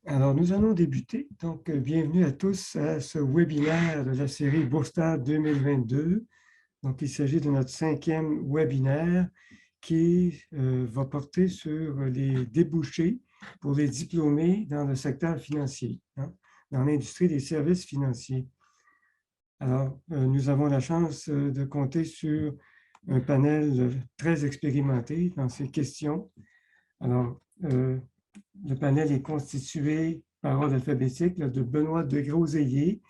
Alors, nous allons débuter. Donc, bienvenue à tous à ce webinaire de la série Bourstad 2022. Donc, il s'agit de notre 5e webinaire qui va porter sur les débouchés pour les diplômés dans le secteur financier, dans l'industrie des services financiers. Alors, nous avons la chance de compter sur un panel très expérimenté dans ces questions. Alors, le panel est constitué par ordre alphabétique de Benoît Degroseillier,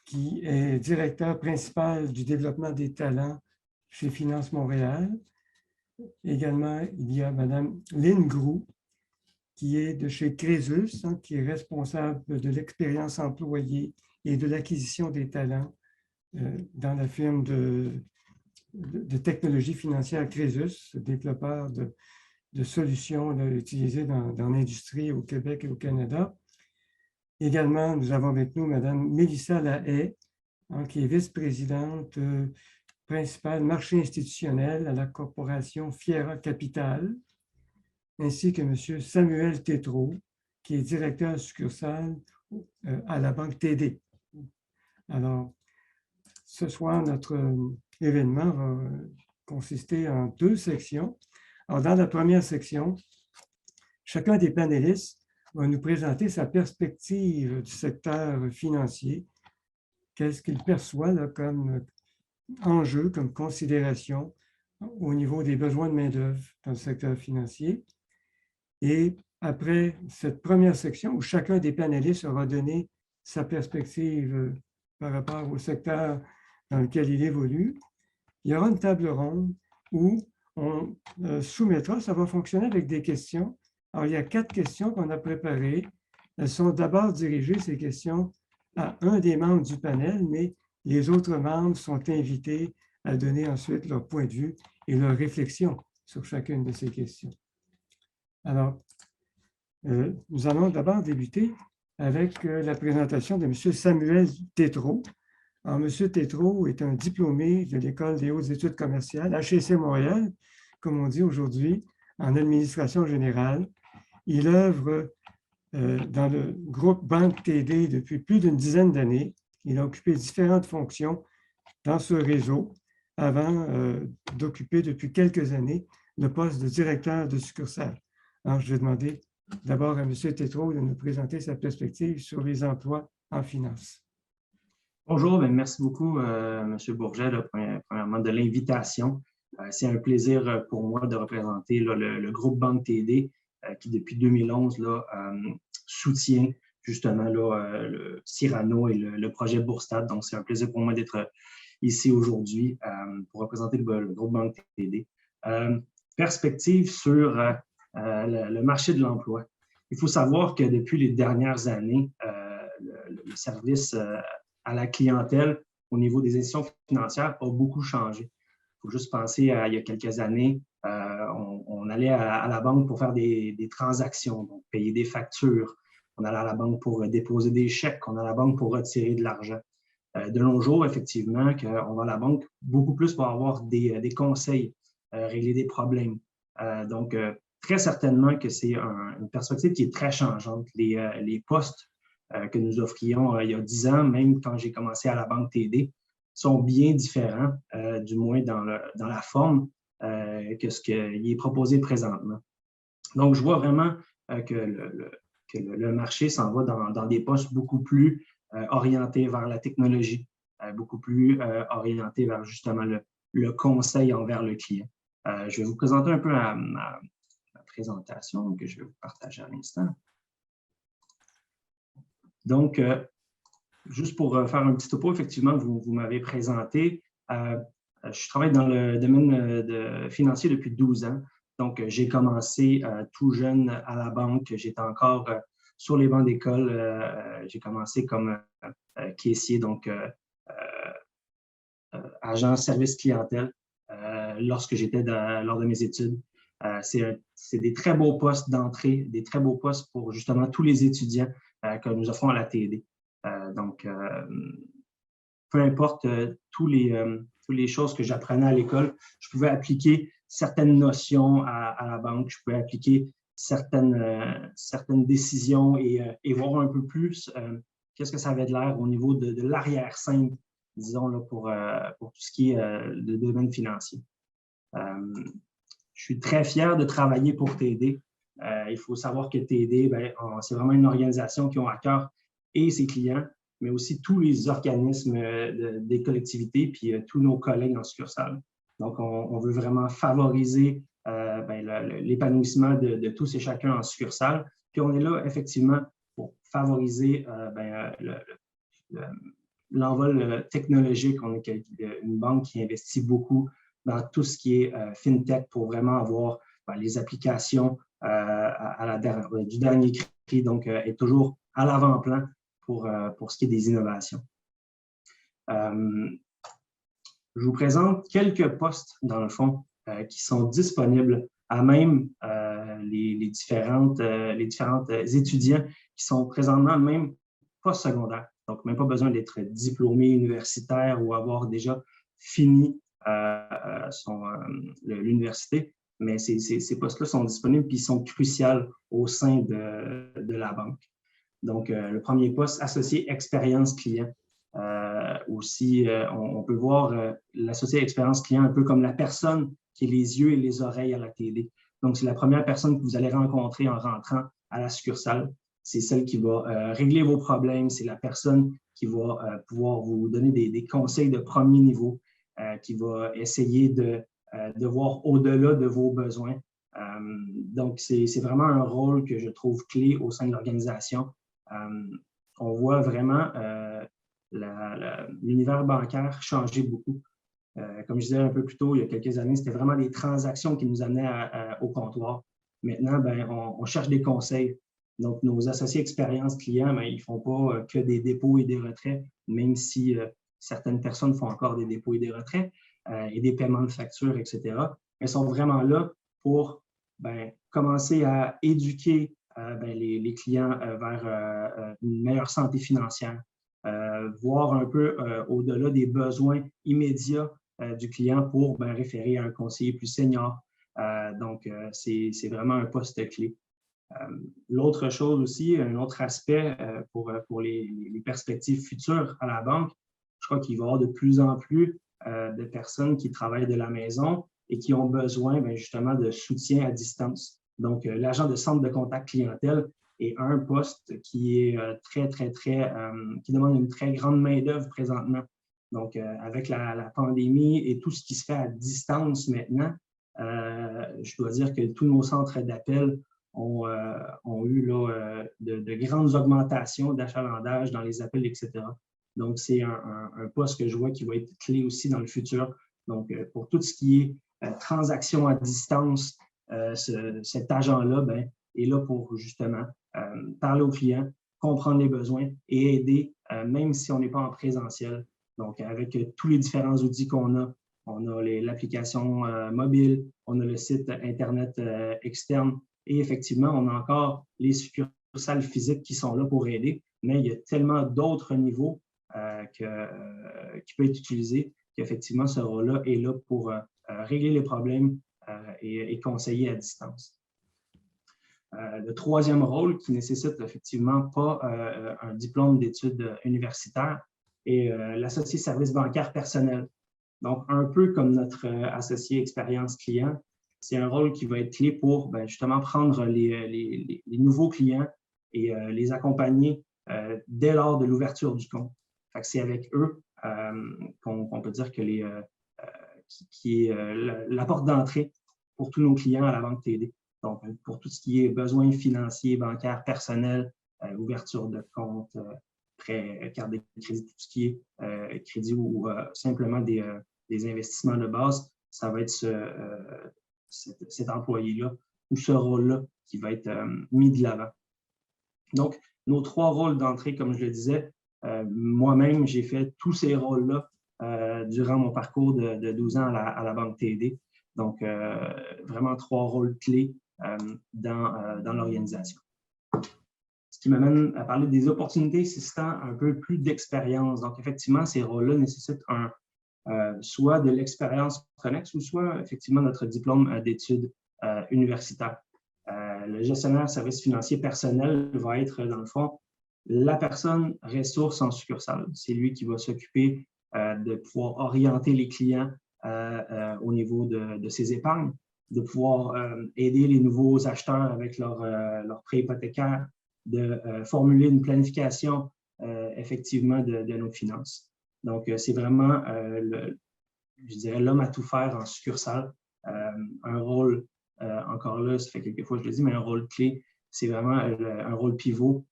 qui est directeur principal du développement des talents chez Finance Montréal. Également, il y a Mme Lynn Groux, qui est de chez Crésus, qui est responsable de l'expérience employée et de l'acquisition des talents dans la firme de technologie financière Crésus, développeur de solutions utilisées dans l'industrie au Québec et au Canada. Également, nous avons avec nous Mme Mélissa Lahaye, qui est vice-présidente principale marché institutionnel à la corporation Fiera Capital, ainsi que M. Samuel Tétrault, qui est directeur succursale à la Banque TD. Alors, ce soir, notre événement va consister en 2 sections. Alors, dans la première section, chacun des panélistes va nous présenter sa perspective du secteur financier, qu'est-ce qu'il perçoit là, comme enjeu, comme considération au niveau des besoins de main-d'œuvre dans le secteur financier. Et après cette première section, où chacun des panélistes aura donné sa perspective par rapport au secteur dans lequel il évolue, il y aura une table ronde où on soumettra, ça va fonctionner avec des questions. Alors, il y a 4 questions qu'on a préparées. Elles sont d'abord dirigées, ces questions, à un des membres du panel, mais les autres membres sont invités à donner ensuite leur point de vue et leur réflexion sur chacune de ces questions. Alors, nous allons d'abord débuter avec la présentation de M. Samuel Tétrault. Alors, M. Tétrault est un diplômé de l'École des hautes études commerciales, HEC Montréal, comme on dit aujourd'hui, en administration générale. Il œuvre dans le groupe Banque TD depuis plus d'une dizaine d'années. Il a occupé différentes fonctions dans ce réseau avant d'occuper depuis quelques années le poste de directeur de succursale. Alors, je vais demander d'abord à M. Tétrault de nous présenter sa perspective sur les emplois en finance. Bonjour, merci beaucoup, M. Bourget, premièrement, de l'invitation. C'est un plaisir pour moi de représenter le groupe Banque TD qui, depuis 2011, soutient justement le Cyrano et le projet Bourstad. Donc, c'est un plaisir pour moi d'être ici aujourd'hui pour représenter le groupe Banque TD. Perspective sur le marché de l'emploi. Il faut savoir que depuis les dernières années, le service à la clientèle au niveau des institutions financières a beaucoup changé. Il faut juste penser à il y a quelques années, on allait à la banque pour faire des transactions, donc payer des factures. On allait à la banque pour déposer des chèques, on allait à la banque pour retirer de l'argent. De nos jours, effectivement, on va à la banque beaucoup plus pour avoir des conseils, régler des problèmes. Donc, très certainement que c'est une perspective qui est très changeante. Les postes que nous offrions il y a 10 ans, même quand j'ai commencé à la Banque TD, sont bien différents, du moins dans la forme que ce qui est proposé présentement. Donc, je vois vraiment que le marché s'en va dans des postes beaucoup plus orientés vers la technologie, beaucoup plus orientés vers justement le conseil envers le client. Je vais vous présenter un peu ma présentation que je vais vous partager à l'instant. Donc, juste pour faire un petit topo, effectivement, vous m'avez présenté. Je travaille dans le domaine financier depuis 12 ans. Donc, j'ai commencé tout jeune à la banque. J'étais encore sur les bancs d'école. J'ai commencé comme caissier, donc agent service clientèle, lorsque j'étais lors de mes études. C'est des très beaux postes d'entrée, des très beaux postes pour justement tous les étudiants que nous offrons à la TD. Donc, peu importe toutes les choses que j'apprenais à l'école, je pouvais appliquer certaines notions à la banque, je pouvais appliquer certaines décisions et voir un peu plus qu'est-ce que ça avait de l'air au niveau de l'arrière-scène, disons, là, pour tout ce qui est le domaine financier. Je suis très fier de travailler pour TD. Il faut savoir que TD, c'est vraiment une organisation qui a à cœur et ses clients, mais aussi tous les organismes des collectivités, puis tous nos collègues en succursale. Donc, on veut vraiment favoriser l'épanouissement de tous et chacun en succursale. Puis, on est là, effectivement, pour favoriser l'envol technologique. On est une banque qui investit beaucoup dans tout ce qui est FinTech pour vraiment avoir les applications du dernier cri, donc est toujours à l'avant-plan pour ce qui est des innovations. Je vous présente quelques postes, dans le fond, qui sont disponibles à même les différentes étudiants qui sont présentement même postsecondaires. Donc, même pas besoin d'être diplômé universitaire ou avoir déjà fini l'université, mais ces postes-là sont disponibles et sont cruciaux au sein de la banque. Donc, le premier poste, associé expérience client. Aussi, on peut voir l'associé expérience client un peu comme la personne qui est les yeux et les oreilles à la TD. Donc, c'est la première personne que vous allez rencontrer en rentrant à la succursale. C'est celle qui va régler vos problèmes. C'est la personne qui va pouvoir vous donner des conseils de premier niveau, qui va essayer de voir au-delà de vos besoins. Donc, c'est vraiment un rôle que je trouve clé au sein de l'organisation. On voit vraiment l'univers bancaire changer beaucoup. Comme je disais un peu plus tôt, il y a quelques années, c'était vraiment des transactions qui nous amenaient au comptoir. Maintenant, on cherche des conseils. Donc, nos associés expérience clients, ils ne font pas que des dépôts et des retraits, même si certaines personnes font encore des dépôts et des retraits et des paiements de factures, etc. Elles sont vraiment là pour commencer à éduquer les clients vers une meilleure santé financière, voir un peu au-delà des besoins immédiats du client pour référer à un conseiller plus senior. Donc, c'est vraiment un poste clé. L'autre chose aussi, un autre aspect pour les perspectives futures à la banque, je crois qu'il va y avoir de plus en plus de personnes qui travaillent de la maison et qui ont besoin justement de soutien à distance. Donc, l'agent de centre de contact clientèle est un poste qui est qui demande une très grande main-d'œuvre présentement. Donc, avec la pandémie et tout ce qui se fait à distance maintenant, je dois dire que tous nos centres d'appel ont eu là, de grandes augmentations d'achalandage dans les appels, etc. Donc, c'est un poste que je vois qui va être clé aussi dans le futur. Donc, pour tout ce qui est transactions à distance, cet agent-là est là pour justement parler aux clients, comprendre les besoins et aider, même si on n'est pas en présentiel. Donc, avec tous les différents outils qu'on a, on a l'application mobile, on a le site Internet externe et effectivement, on a encore les succursales physiques qui sont là pour aider, mais il y a tellement d'autres niveaux qui peuvent être utilisés qu'effectivement, ce rôle-là est là pour régler les problèmes et conseiller à distance. Le troisième rôle qui nécessite effectivement pas un diplôme d'études universitaires est l'associé service bancaire personnel. Donc, un peu comme notre associé expérience client, c'est un rôle qui va être clé pour justement prendre les nouveaux clients et les accompagner dès lors de l'ouverture du compte. C'est avec eux qu'on peut dire que qui est la porte d'entrée pour tous nos clients à la banque TD. Donc, pour tout ce qui est besoins financiers, bancaires, personnels, ouverture de compte, prêt, carte de crédit, tout ce qui est crédit ou simplement des investissements de base, ça va être cet employé-là ou ce rôle-là qui va être mis de l'avant. Donc, nos trois rôles d'entrée, comme je le disais, moi-même, j'ai fait tous ces rôles-là durant mon parcours de 12 ans à la banque TD. Donc, vraiment trois rôles clés dans l'organisation. Ce qui m'amène à parler des opportunités nécessitant un peu plus d'expérience. Donc, effectivement, ces rôles-là nécessitent soit de l'expérience connexe ou soit effectivement notre diplôme d'études universitaires. Le gestionnaire de services financiers personnels va être, dans le fond, la personne ressource en succursale. C'est lui qui va s'occuper de pouvoir orienter les clients au niveau de ses épargnes, de pouvoir aider les nouveaux acheteurs avec leur prêt hypothécaire, de formuler une planification effectivement de nos finances. Donc, c'est vraiment, je dirais, l'homme à tout faire en succursale. Un rôle, encore là, ça fait quelques fois que je le dis, mais un rôle clé, c'est vraiment un rôle pivot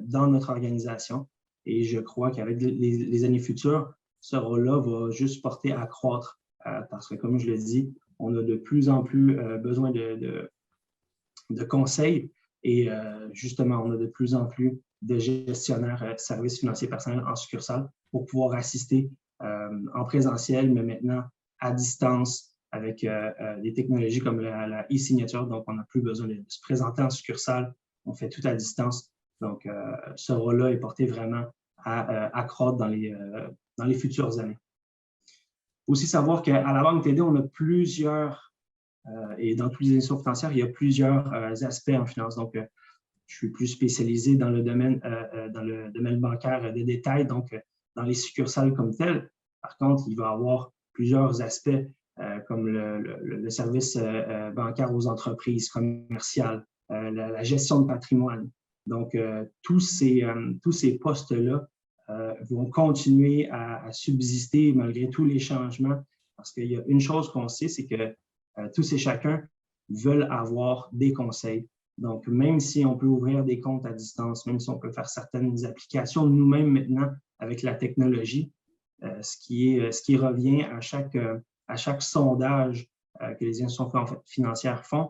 dans notre organisation. Et je crois qu'avec les années futures, ce rôle-là va juste porter à croître parce que, comme je le dis, on a de plus en plus besoin de conseils et justement, on a de plus en plus de gestionnaires services financiers personnels en succursale pour pouvoir assister en présentiel, mais maintenant à distance avec des technologies comme la e-signature. Donc, on n'a plus besoin de se présenter en succursale. On fait tout à distance. Donc, ce rôle-là est porté vraiment à accroître dans les futures années. Il faut aussi savoir qu'à la Banque TD, on a plusieurs, et dans toutes les institutions financières, il y a plusieurs aspects en finance. Donc, je suis plus spécialisé dans le domaine bancaire de détail, donc dans les succursales comme telles. Par contre, il va y avoir plusieurs aspects comme le service bancaire aux entreprises commerciales, la gestion de patrimoine. Donc, tous ces postes-là vont continuer à subsister malgré tous les changements, parce qu'il y a une chose qu'on sait, c'est que tous et chacun veulent avoir des conseils. Donc, même si on peut ouvrir des comptes à distance, même si on peut faire certaines applications nous-mêmes maintenant avec la technologie, ce qui revient à chaque sondage que les institutions financières font,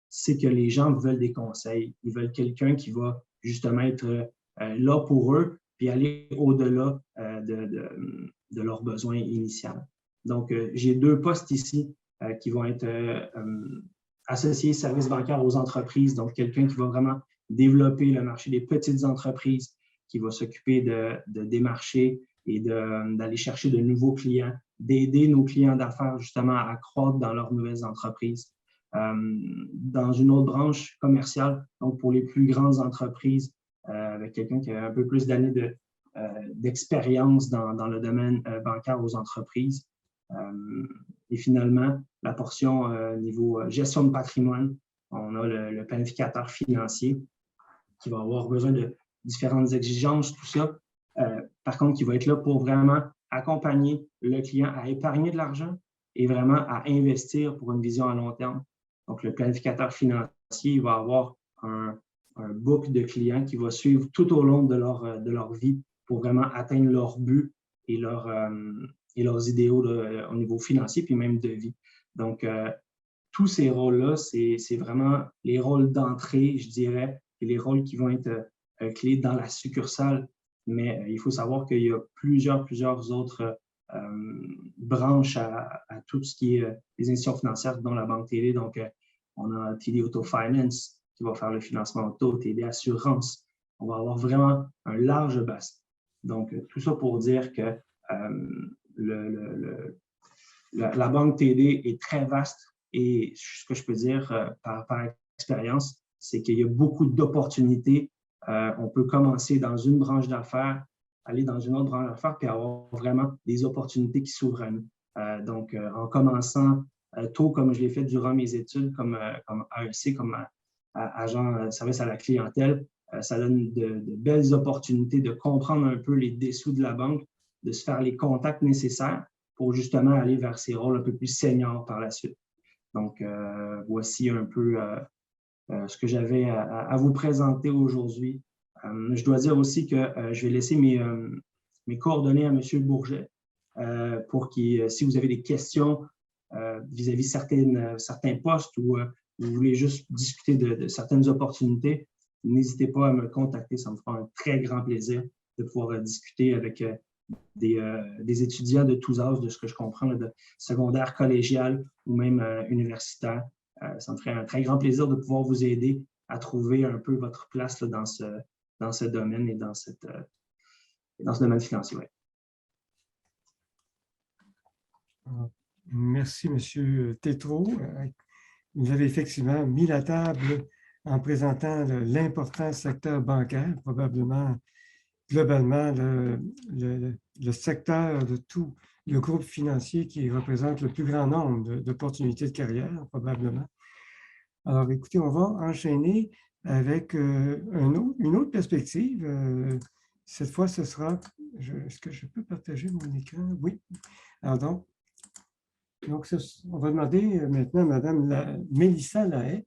c'est que les gens veulent des conseils. Ils veulent quelqu'un qui va justement être là pour eux puis aller au-delà de leurs besoins initiaux. Donc, j'ai deux postes ici qui vont être associés services bancaires aux entreprises, donc quelqu'un qui va vraiment développer le marché des petites entreprises, qui va s'occuper de démarcher et d'aller chercher de nouveaux clients, d'aider nos clients d'affaires justement à croître dans leurs nouvelles entreprises. Dans une autre branche commerciale, donc pour les plus grandes entreprises, avec quelqu'un qui a un peu plus d'années d'expérience dans le domaine bancaire aux entreprises. Et finalement, la portion niveau gestion de patrimoine, on a le planificateur financier qui va avoir besoin de différentes exigences, tout ça. Par contre, qui va être là pour vraiment accompagner le client à épargner de l'argent et vraiment à investir pour une vision à long terme. Donc, le planificateur financier, il va avoir un book de clients qui va suivre tout au long de leur vie pour vraiment atteindre leurs buts et leurs idéaux au niveau financier, puis même de vie. Donc, tous ces rôles-là, c'est vraiment les rôles d'entrée, je dirais, et les rôles qui vont être clés dans la succursale. Mais il faut savoir qu'il y a plusieurs autres branches à tout ce qui est les institutions financières, dont la Banque TD. Donc, on a TD Auto Finance qui va faire le financement auto, TD Assurance. On va avoir vraiment un large bassin. Donc, tout ça pour dire que la Banque TD est très vaste et ce que je peux dire par expérience, c'est qu'il y a beaucoup d'opportunités. On peut commencer dans une branche d'affaires, aller dans une autre branche d'affaires, puis avoir vraiment des opportunités qui s'ouvrent à nous. Donc, en commençant tôt, comme je l'ai fait durant mes études, comme AEC, comme agent service à la clientèle, ça donne de belles opportunités de comprendre un peu les dessous de la banque, de se faire les contacts nécessaires pour justement aller vers ces rôles un peu plus seniors par la suite. Donc, voici un peu ce que j'avais à vous présenter aujourd'hui. Je dois dire aussi que je vais laisser mes coordonnées à M. Bourget pour qu'il, si vous avez des questions vis-à-vis certains postes ou vous voulez juste discuter de certaines opportunités, n'hésitez pas à me contacter. Ça me fera un très grand plaisir de pouvoir discuter avec des étudiants de tous âges, de ce que je comprends, de secondaire, collégial ou même universitaire. Ça me ferait un très grand plaisir de pouvoir vous aider à trouver un peu votre place là, dans ce domaine et dans ce domaine financier. Ouais. Merci, M. Tétrault. Vous avez effectivement mis la table en présentant l'important secteur bancaire, probablement globalement le secteur de tout le groupe financier qui représente le plus grand nombre d'opportunités de carrière, probablement. Alors, écoutez, on va enchaîner avec une autre perspective. Cette fois, ce sera... Est-ce que je peux partager mon écran? Oui. Alors donc on va demander maintenant à Mme Mélissa Lahaye.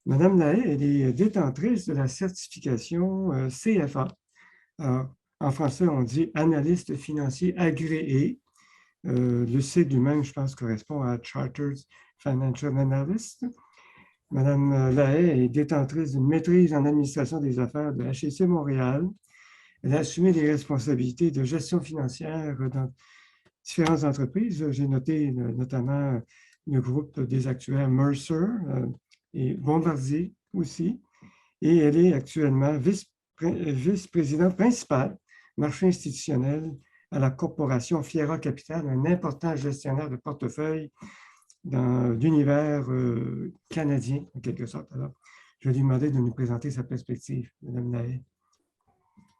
Mme Lahaye, elle est détentrice de la certification CFA. Alors, en français, on dit analyste financier agréé. Le C lui-même, je pense, correspond à Chartered Financial Analyst. Mme Lahaye est détentrice d'une maîtrise en administration des affaires de HEC Montréal. Elle a assumé des responsabilités de gestion financière dans différentes entreprises. J'ai noté notamment le groupe des actuaires Mercer et Bombardier aussi. Et elle est actuellement vice-présidente principale marché institutionnel à la corporation Fiera Capital, un important gestionnaire de portefeuille dans l'univers canadien, en quelque sorte. Alors, je vais lui demander de nous présenter sa perspective, Mme Lahaye.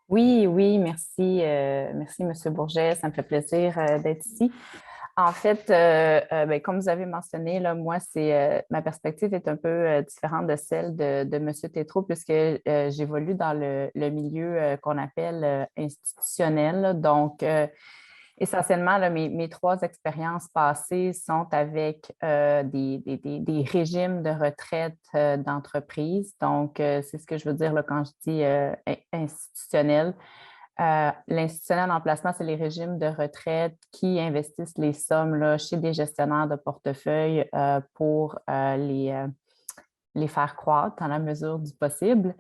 Oui, oui, merci. Merci, M. Bourget. Ça me fait plaisir d'être ici. En fait, ben, comme vous avez mentionné, là, moi, ma perspective est un peu différente de celle de M. Tétrault, puisque j'évolue dans le milieu qu'on appelle institutionnel. Là. Donc, essentiellement, là, mes trois expériences passées sont avec des régimes de retraite d'entreprise. Donc, c'est ce que je veux dire là, quand je dis institutionnel. L'institutionnel en placement, c'est les régimes de retraite qui investissent les sommes là, chez des gestionnaires de portefeuille pour les faire croître dans la mesure du possible.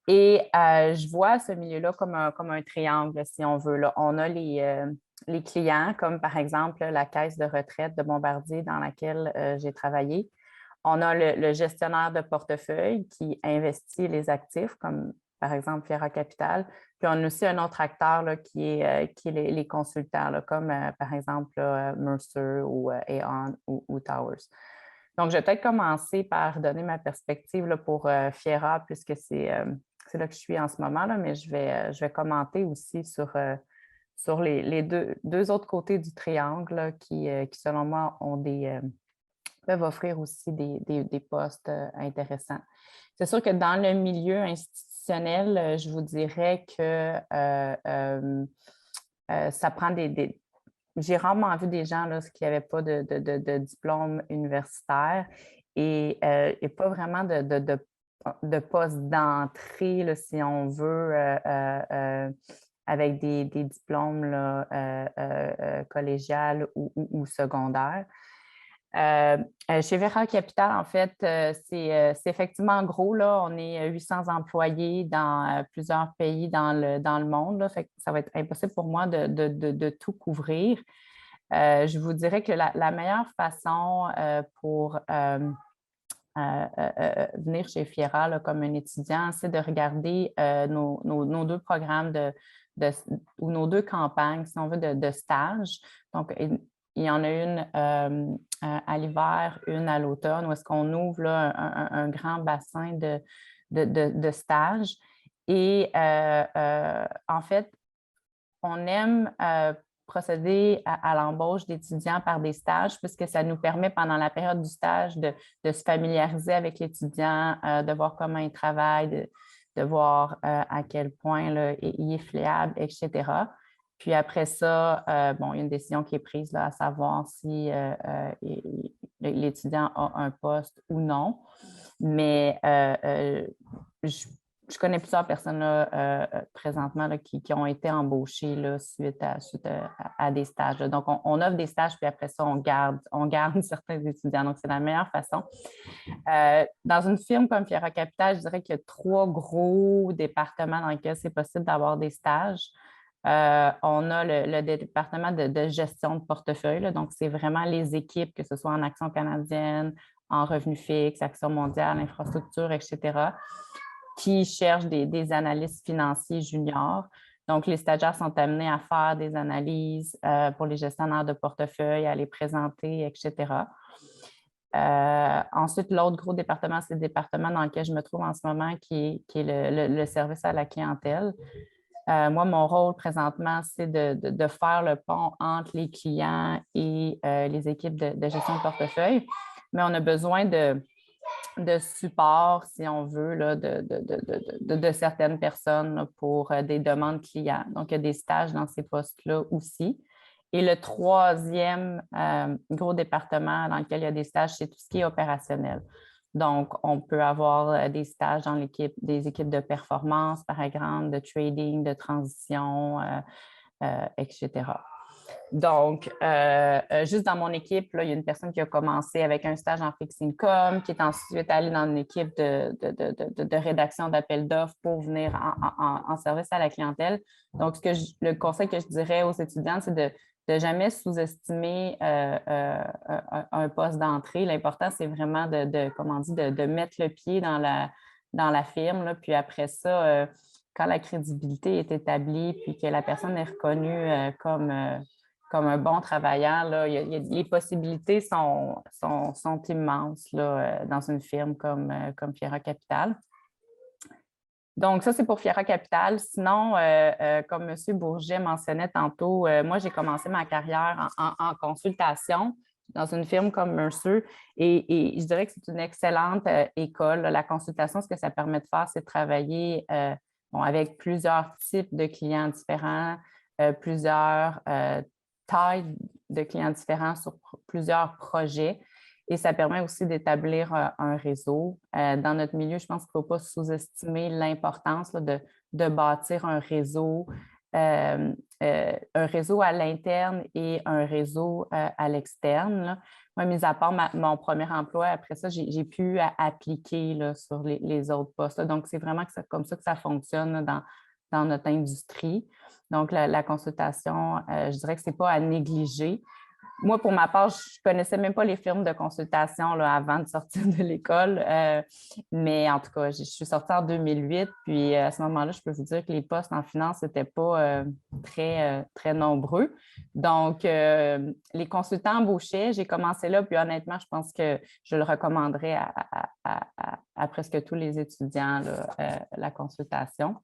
Et je vois ce milieu-là comme un triangle, si on veut. Là. On a les clients, comme par exemple la caisse de retraite de Bombardier dans laquelle j'ai travaillé. On a le gestionnaire de portefeuille qui investit les actifs, comme par exemple Fiera Capital. Puis on a aussi un autre acteur là, qui est les consultants, là, comme par exemple Mercer ou Aon ou Towers. Donc, je vais peut-être commencer par donner ma perspective là, pour Fiera, puisque c'est là que je suis en ce moment, là, mais je vais commenter aussi sur les deux autres côtés du triangle là, qui, selon moi, peuvent offrir aussi des postes intéressants. C'est sûr que dans le milieu institutionnel, je vous dirais que ça prend j'ai rarement vu des gens là, qui n'avaient pas de diplôme universitaire et pas vraiment de poste d'entrée, là, si on veut, avec des diplômes là, collégiales ou secondaires. Chez Fiera Capital, en fait, c'est effectivement gros. Là. On est 800 employés dans plusieurs pays dans le monde. Là. Fait que ça va être impossible pour moi de tout couvrir. Je vous dirais que la meilleure façon pour venir chez Fiera là, comme un étudiant, c'est de regarder nos deux programmes ou nos deux campagnes, si on veut, de stage. Donc, il y en a une à l'hiver, une à l'automne, où est-ce qu'on ouvre là, un grand bassin de stages. Et en fait, on aime procéder à l'embauche d'étudiants par des stages, puisque ça nous permet pendant la période du stage de se familiariser avec l'étudiant, de voir comment il travaille, de voir à quel point là, il est fiable, etc. Puis après ça, bon, il y a une décision qui est prise là, à savoir si l'étudiant a un poste ou non. Mais je connais plusieurs personnes là, présentement là, qui ont été embauchées là, suite à des stages. Là. Donc, on offre des stages, puis après ça, on garde certains étudiants. Donc, c'est la meilleure façon. Dans une firme comme Fiera Capital, je dirais qu'il y a 3 gros départements dans lesquels c'est possible d'avoir des stages. On a le département de gestion de portefeuille. Là. Donc, c'est vraiment les équipes, que ce soit en Action canadienne, en revenu fixe, Action mondiale, infrastructure, etc., qui cherchent des analystes financiers juniors. Donc, les stagiaires sont amenés à faire des analyses pour les gestionnaires de portefeuille, à les présenter, etc. Ensuite, l'autre gros département, c'est le département dans lequel je me trouve en ce moment, qui est le service à la clientèle. Moi, mon rôle présentement, c'est de faire le pont entre les clients et les équipes de gestion de portefeuille. Mais on a besoin de support, si on veut, là, de certaines personnes là, pour des demandes clients. Donc, il y a des stages dans ces postes-là aussi. Et le troisième gros département dans lequel il y a des stages, c'est tout ce qui est opérationnel. Donc, on peut avoir des stages dans des équipes de performance, par exemple, de trading, de transition, etc. Donc, juste dans mon équipe, là, il y a une personne qui a commencé avec un stage en fixed income, qui est ensuite allée dans une équipe de rédaction d'appels d'offres pour venir en service à la clientèle. Donc, le conseil que je dirais aux étudiants, c'est de jamais sous-estimer un poste d'entrée. L'important, c'est vraiment de mettre le pied dans la firme. Là, puis après ça, quand la crédibilité est établie, puis que la personne est reconnue comme un bon travailleur, là, les possibilités sont immenses là, dans une firme comme Fiera Capital. Donc, ça, c'est pour Fiera Capital. Sinon, comme M. Bourget mentionnait tantôt, moi, j'ai commencé ma carrière en consultation dans une firme comme Mercer et je dirais que c'est une excellente école. La consultation, ce que ça permet de faire, c'est de travailler avec plusieurs types de clients différents, plusieurs tailles de clients différents sur plusieurs projets. Et ça permet aussi d'établir un réseau. Dans notre milieu, je pense qu'il ne faut pas sous-estimer l'importance là, de bâtir un réseau à l'interne et un réseau à l'externe. Moi, mis à part mon premier emploi, après ça, j'ai pu appliquer là, sur les autres postes. Là. Donc, c'est vraiment comme ça que ça fonctionne dans notre industrie. Donc, la consultation, je dirais que ce n'est pas à négliger. Moi, pour ma part, je ne connaissais même pas les firmes de consultation là, avant de sortir de l'école. Mais en tout cas, je suis sortie en 2008. Puis à ce moment-là, je peux vous dire que les postes en finance n'étaient pas très nombreux. Donc, les consultants embauchaient. J'ai commencé là. Puis honnêtement, je pense que je le recommanderais à presque tous les étudiants, là, la consultation.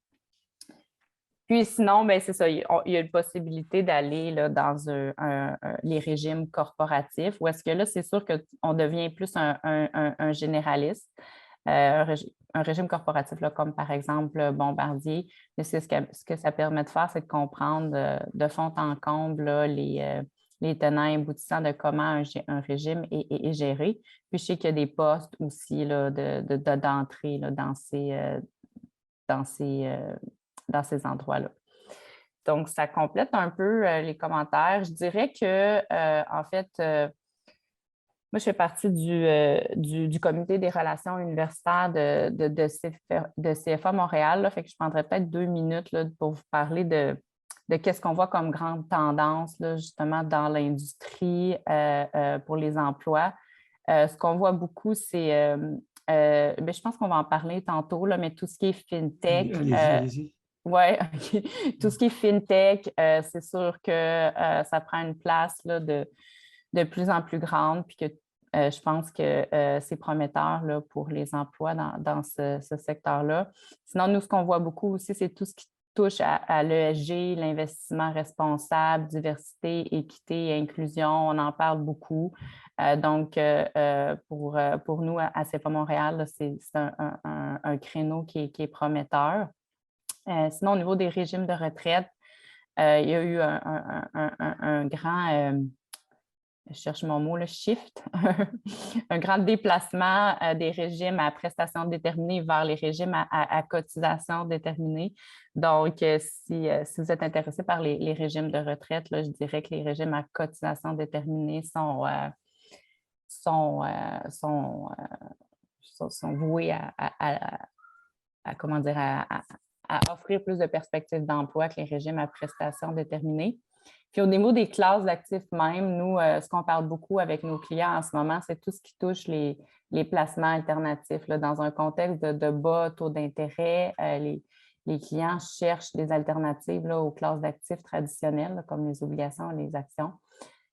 Puis sinon, ben, c'est ça, il y a une possibilité d'aller là, dans les régimes corporatifs, où est-ce que là, c'est sûr qu'on devient plus un généraliste. Un régime corporatif, là, comme par exemple Bombardier, mais ce que ça permet de faire, c'est de comprendre de fond en comble là, les tenants et aboutissants de comment un régime est géré. Puis je sais qu'il y a des postes aussi là, d'entrée là, dans ces endroits-là. Donc, ça complète un peu les commentaires. Je dirais que, en fait, moi, je fais partie du comité des relations universitaires de CFA Montréal. Là, fait que je prendrais peut-être 2 minutes là, pour vous parler de qu'est-ce qu'on voit comme grande tendance, là, justement, dans l'industrie pour les emplois. Ce qu'on voit beaucoup, c'est ben, je pense qu'on va en parler tantôt, là, mais tout ce qui est FinTech. Allez-y. Oui, OK. Tout ce qui est FinTech, c'est sûr que ça prend une place là, de plus en plus grande, puis que je pense que c'est prometteur là, pour les emplois dans ce secteur-là. Sinon, nous, ce qu'on voit beaucoup aussi, c'est tout ce qui touche à l'ESG, l'investissement responsable, diversité, équité et inclusion. On en parle beaucoup. Donc, pour nous, à CFA Montréal, là, c'est un créneau qui est prometteur. Sinon, au niveau des régimes de retraite, il y a eu un grand, je cherche mon mot, le shift, un grand déplacement des régimes à prestations déterminées vers les régimes à cotisation déterminée. Donc, si vous êtes intéressé par les régimes de retraite, là, je dirais que les régimes à cotisation déterminée sont voués comment dire, à offrir plus de perspectives d'emploi que les régimes à prestations déterminées. Puis au niveau des classes d'actifs même, nous, ce qu'on parle beaucoup avec nos clients en ce moment, c'est tout ce qui touche les placements alternatifs. Là, dans un contexte de bas taux d'intérêt, les clients cherchent des alternatives là, aux classes d'actifs traditionnelles, là, comme les obligations et les actions.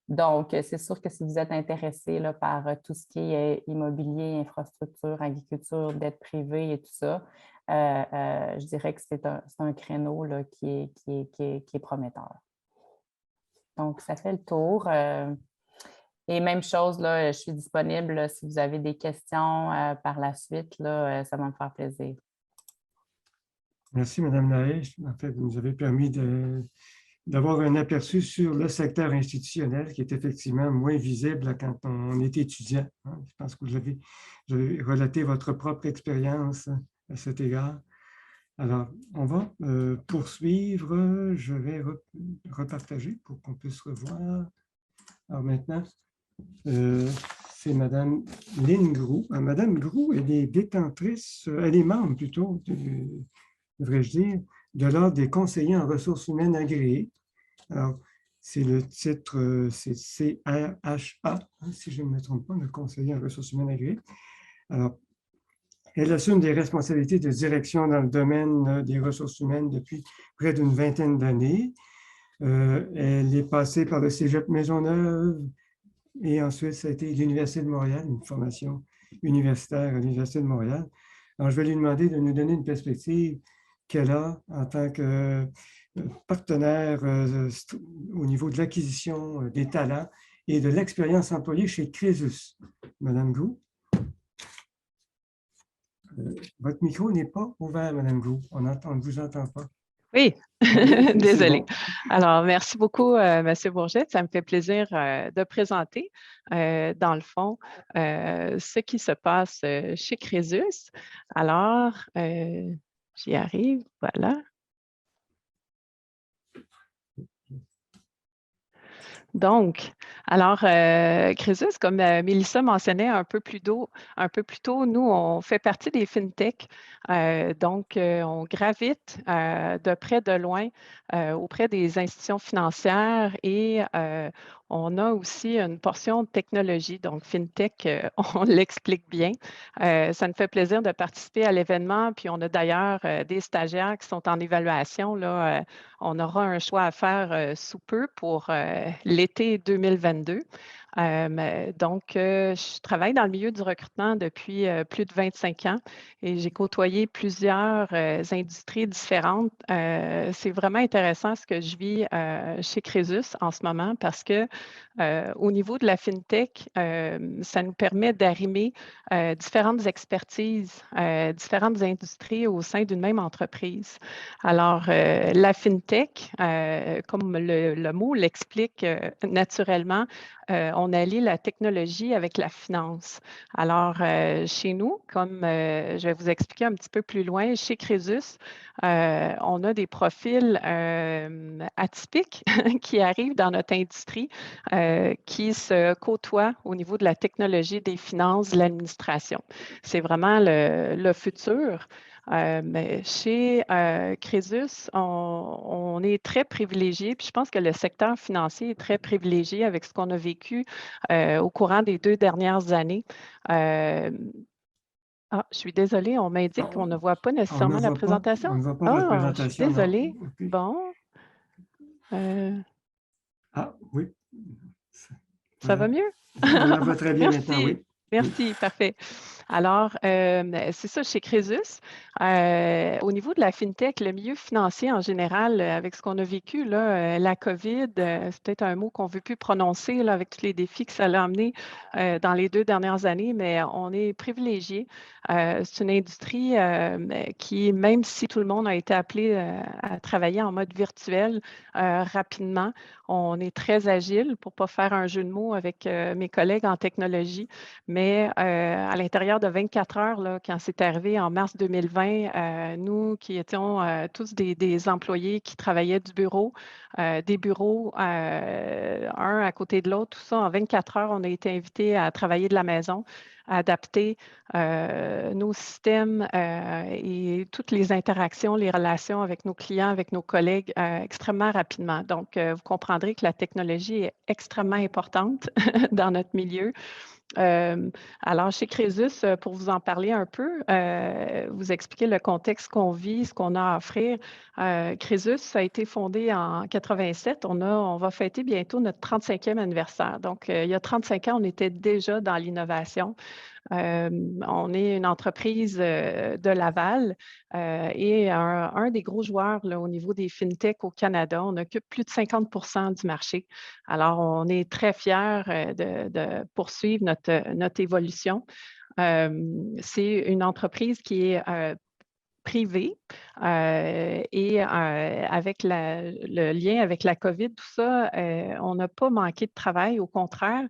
Donc, c'est sûr que si vous êtes intéressé là, par tout ce qui est immobilier, infrastructure, agriculture, dette privée et tout ça, je dirais que c'est un créneau là, qui est prometteur. Donc, ça fait le tour. Et même chose, là, je suis disponible là, si vous avez des questions par la suite, là, ça va me faire plaisir. Merci, Mme Lahaye. En fait, vous nous avez permis d'avoir un aperçu sur le secteur institutionnel qui est effectivement moins visible quand on est étudiant. Je pense que vous avez relaté votre propre expérience à cet égard. Alors, on va poursuivre. Je vais repartager pour qu'on puisse revoir. Alors maintenant, c'est Mme Lynn Groux. Mme Groux, elle est détentrice, elle est membre plutôt, devrais-je dire, de l'Ordre des conseillers en ressources humaines agréés. Alors, c'est le titre, c'est CRHA, si je ne me trompe pas, le conseiller en ressources humaines agréées. Alors, elle assume des responsabilités de direction dans le domaine des ressources humaines depuis près d'une vingtaine d'années. Elle est passée par le Cégep Maisonneuve et ensuite, ça a été l'Université de Montréal, une formation universitaire à l'Université de Montréal. Alors, je vais lui demander de nous donner une perspective qu'elle a en tant que partenaire au niveau de l'acquisition des talents et de l'expérience employée chez Crésus. Madame Groux. Votre micro n'est pas ouvert, Madame Groux. On ne vous entend pas. Oui, désolée. Bon. Alors, merci beaucoup, M. Bourget. Ça me fait plaisir de présenter, dans le fond, ce qui se passe chez Crésus. Alors, j'y arrive, voilà. Donc, alors, Crésus, comme Mélissa mentionnait un peu plus tôt, nous, on fait partie des FinTech. Donc, on gravite de près, de loin auprès des institutions financières et on a aussi une portion de technologie. Donc, FinTech, on l'explique bien. Ça nous fait plaisir de participer à l'événement. Puis, on a d'ailleurs des stagiaires qui sont en évaluation. Là, on aura un choix à faire sous peu pour l'été 2022. Donc, je travaille dans le milieu du recrutement depuis plus de 25 ans et j'ai côtoyé plusieurs industries différentes. C'est vraiment intéressant ce que je vis chez Crésus en ce moment parce que au niveau de la FinTech, ça nous permet d'arrimer différentes expertises, différentes industries au sein d'une même entreprise. Alors, la FinTech, comme le mot l'explique naturellement, on allie la technologie avec la finance. Alors, chez nous, comme je vais vous expliquer un petit peu plus loin, chez Crésus, on a des profils atypiques qui arrivent dans notre industrie, qui se côtoient au niveau de la technologie, des finances, de l'administration. C'est vraiment le futur. Mais chez Crésus, on est très privilégié, puis je pense que le secteur financier est très privilégié avec ce qu'on a vécu au courant des 2 dernières années. Je suis désolée, on m'indique qu'on ne voit pas nécessairement la présentation. On ne voit pas votre présentation. Je suis désolée. Okay. Bon. Oui. Ça va mieux? On la voit très bien maintenant, oui. Merci, parfait. Alors, c'est ça, chez Crésus, au niveau de la FinTech, le milieu financier en général, avec ce qu'on a vécu, là, la COVID, c'est peut-être un mot qu'on ne veut plus prononcer là, avec tous les défis que ça a amené dans les 2 dernières années, mais on est privilégié. C'est une industrie qui, même si tout le monde a été appelé à travailler en mode virtuel rapidement, on est très agile pour ne pas faire un jeu de mots avec mes collègues en technologie, mais à l'intérieur de 24 heures, là, quand c'est arrivé en mars 2020, nous qui étions tous des employés qui travaillaient du bureau, des bureaux, un à côté de l'autre, tout ça, en 24 heures, on a été invités à travailler de la maison. adapter nos systèmes et toutes les interactions, les relations avec nos clients, avec nos collègues extrêmement rapidement. Donc, vous comprendrez que la technologie est extrêmement importante dans notre milieu. Alors, chez Crésus, pour vous en parler un peu, vous expliquer le contexte qu'on vit, ce qu'on a à offrir. Crésus a été fondé en 87. On va fêter bientôt notre 35e anniversaire. Donc, il y a 35 ans, on était déjà dans l'innovation. On est une entreprise de Laval et un des gros joueurs là, au niveau des fintech au Canada. On occupe plus de 50% du marché. Alors, on est très fiers de poursuivre notre évolution. C'est une entreprise qui est privée et avec le lien avec la COVID, tout ça, on n'a pas manqué de travail. Au contraire,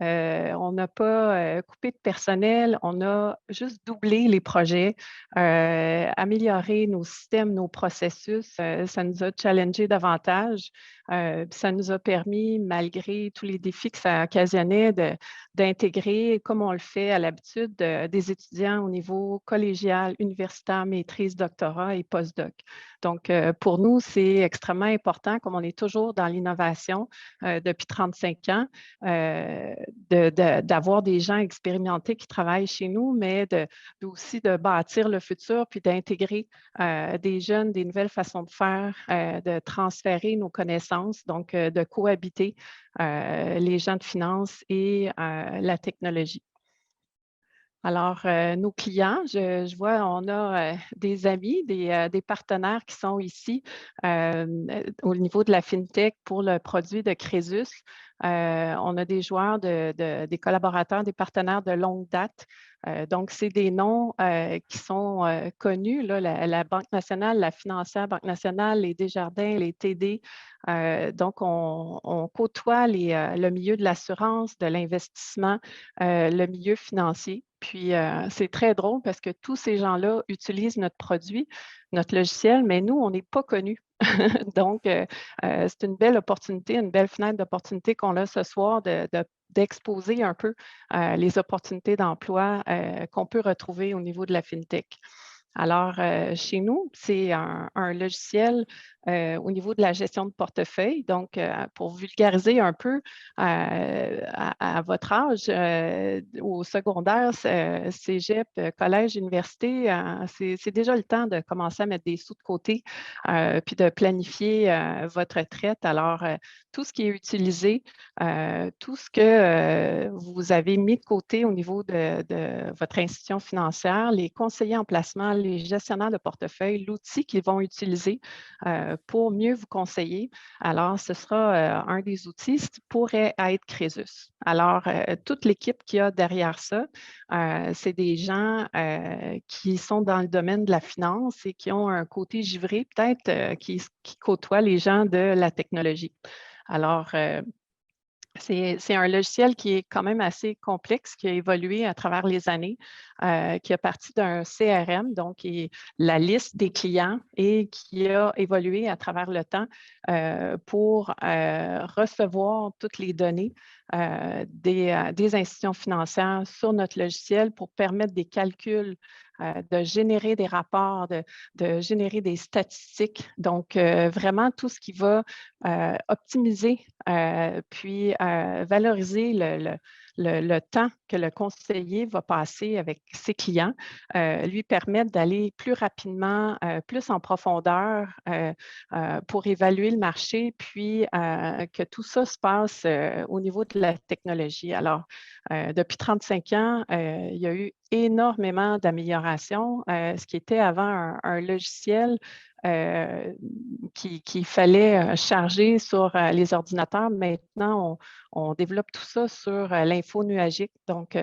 on n'a pas coupé de personnel, on a juste doublé les projets, amélioré nos systèmes, nos processus. Ça nous a challengé davantage. Ça nous a permis, malgré tous les défis que ça occasionnait, d'intégrer, comme on le fait à l'habitude, des étudiants au niveau collégial, universitaire, maîtrise, doctorat et postdoc. Donc, pour nous, c'est extrêmement important, comme on est toujours dans l'innovation depuis 35 ans, d'avoir des gens expérimentés qui travaillent chez nous, mais aussi de bâtir le futur, puis d'intégrer des jeunes, des nouvelles façons de faire, de transférer nos connaissances, donc de cohabiter les gens de finance et la technologie. Alors, nos clients, je vois, on a des amis, des partenaires qui sont ici au niveau de la FinTech pour le produit de Crésus. On a des joueurs, des collaborateurs, des partenaires de longue date. Donc, c'est des noms qui sont connus, là, la Banque nationale, la financière Banque nationale, les Desjardins, les TD. Donc, on côtoie le milieu de l'assurance, de l'investissement, le milieu financier. Puis, c'est très drôle parce que tous ces gens-là utilisent notre produit, notre logiciel, mais nous, on n'est pas connus. Donc, c'est une belle opportunité, une belle fenêtre d'opportunité qu'on a ce soir d'exposer un peu les opportunités d'emploi qu'on peut retrouver au niveau de la FinTech. Alors, chez nous, c'est un logiciel au niveau de la gestion de portefeuille. Donc, pour vulgariser un peu à votre âge, au secondaire, cégep, collège, université, c'est déjà le temps de commencer à mettre des sous de côté puis de planifier votre retraite. Alors, tout ce qui est utilisé, tout ce que vous avez mis de côté au niveau de votre institution financière, les conseillers en placement, les gestionnaires de portefeuille, l'outil qu'ils vont utiliser pour mieux vous conseiller. Alors, ce sera un des outils pourrait être Crésus. Alors, toute l'équipe qu'il y a derrière ça, c'est des gens qui sont dans le domaine de la finance et qui ont un côté givré, peut-être, qui côtoient les gens de la technologie. Alors, c'est un logiciel qui est quand même assez complexe, qui a évolué à travers les années, qui a parti d'un CRM, donc qui est la liste des clients et qui a évolué à travers le temps pour recevoir toutes les données des institutions financières sur notre logiciel pour permettre des calculs, de générer des rapports, de générer des statistiques. Donc, vraiment tout ce qui va optimiser puis valoriser le temps que le conseiller va passer avec ses clients, lui permettre d'aller plus rapidement, plus en profondeur pour évaluer le marché, puis que tout ça se passe au niveau de la technologie. Alors, depuis 35 ans, il y a eu énormément d'améliorations. Ce qui était avant un logiciel qu'il fallait charger sur les ordinateurs. Maintenant, on développe tout ça sur l'info nuagique. Donc,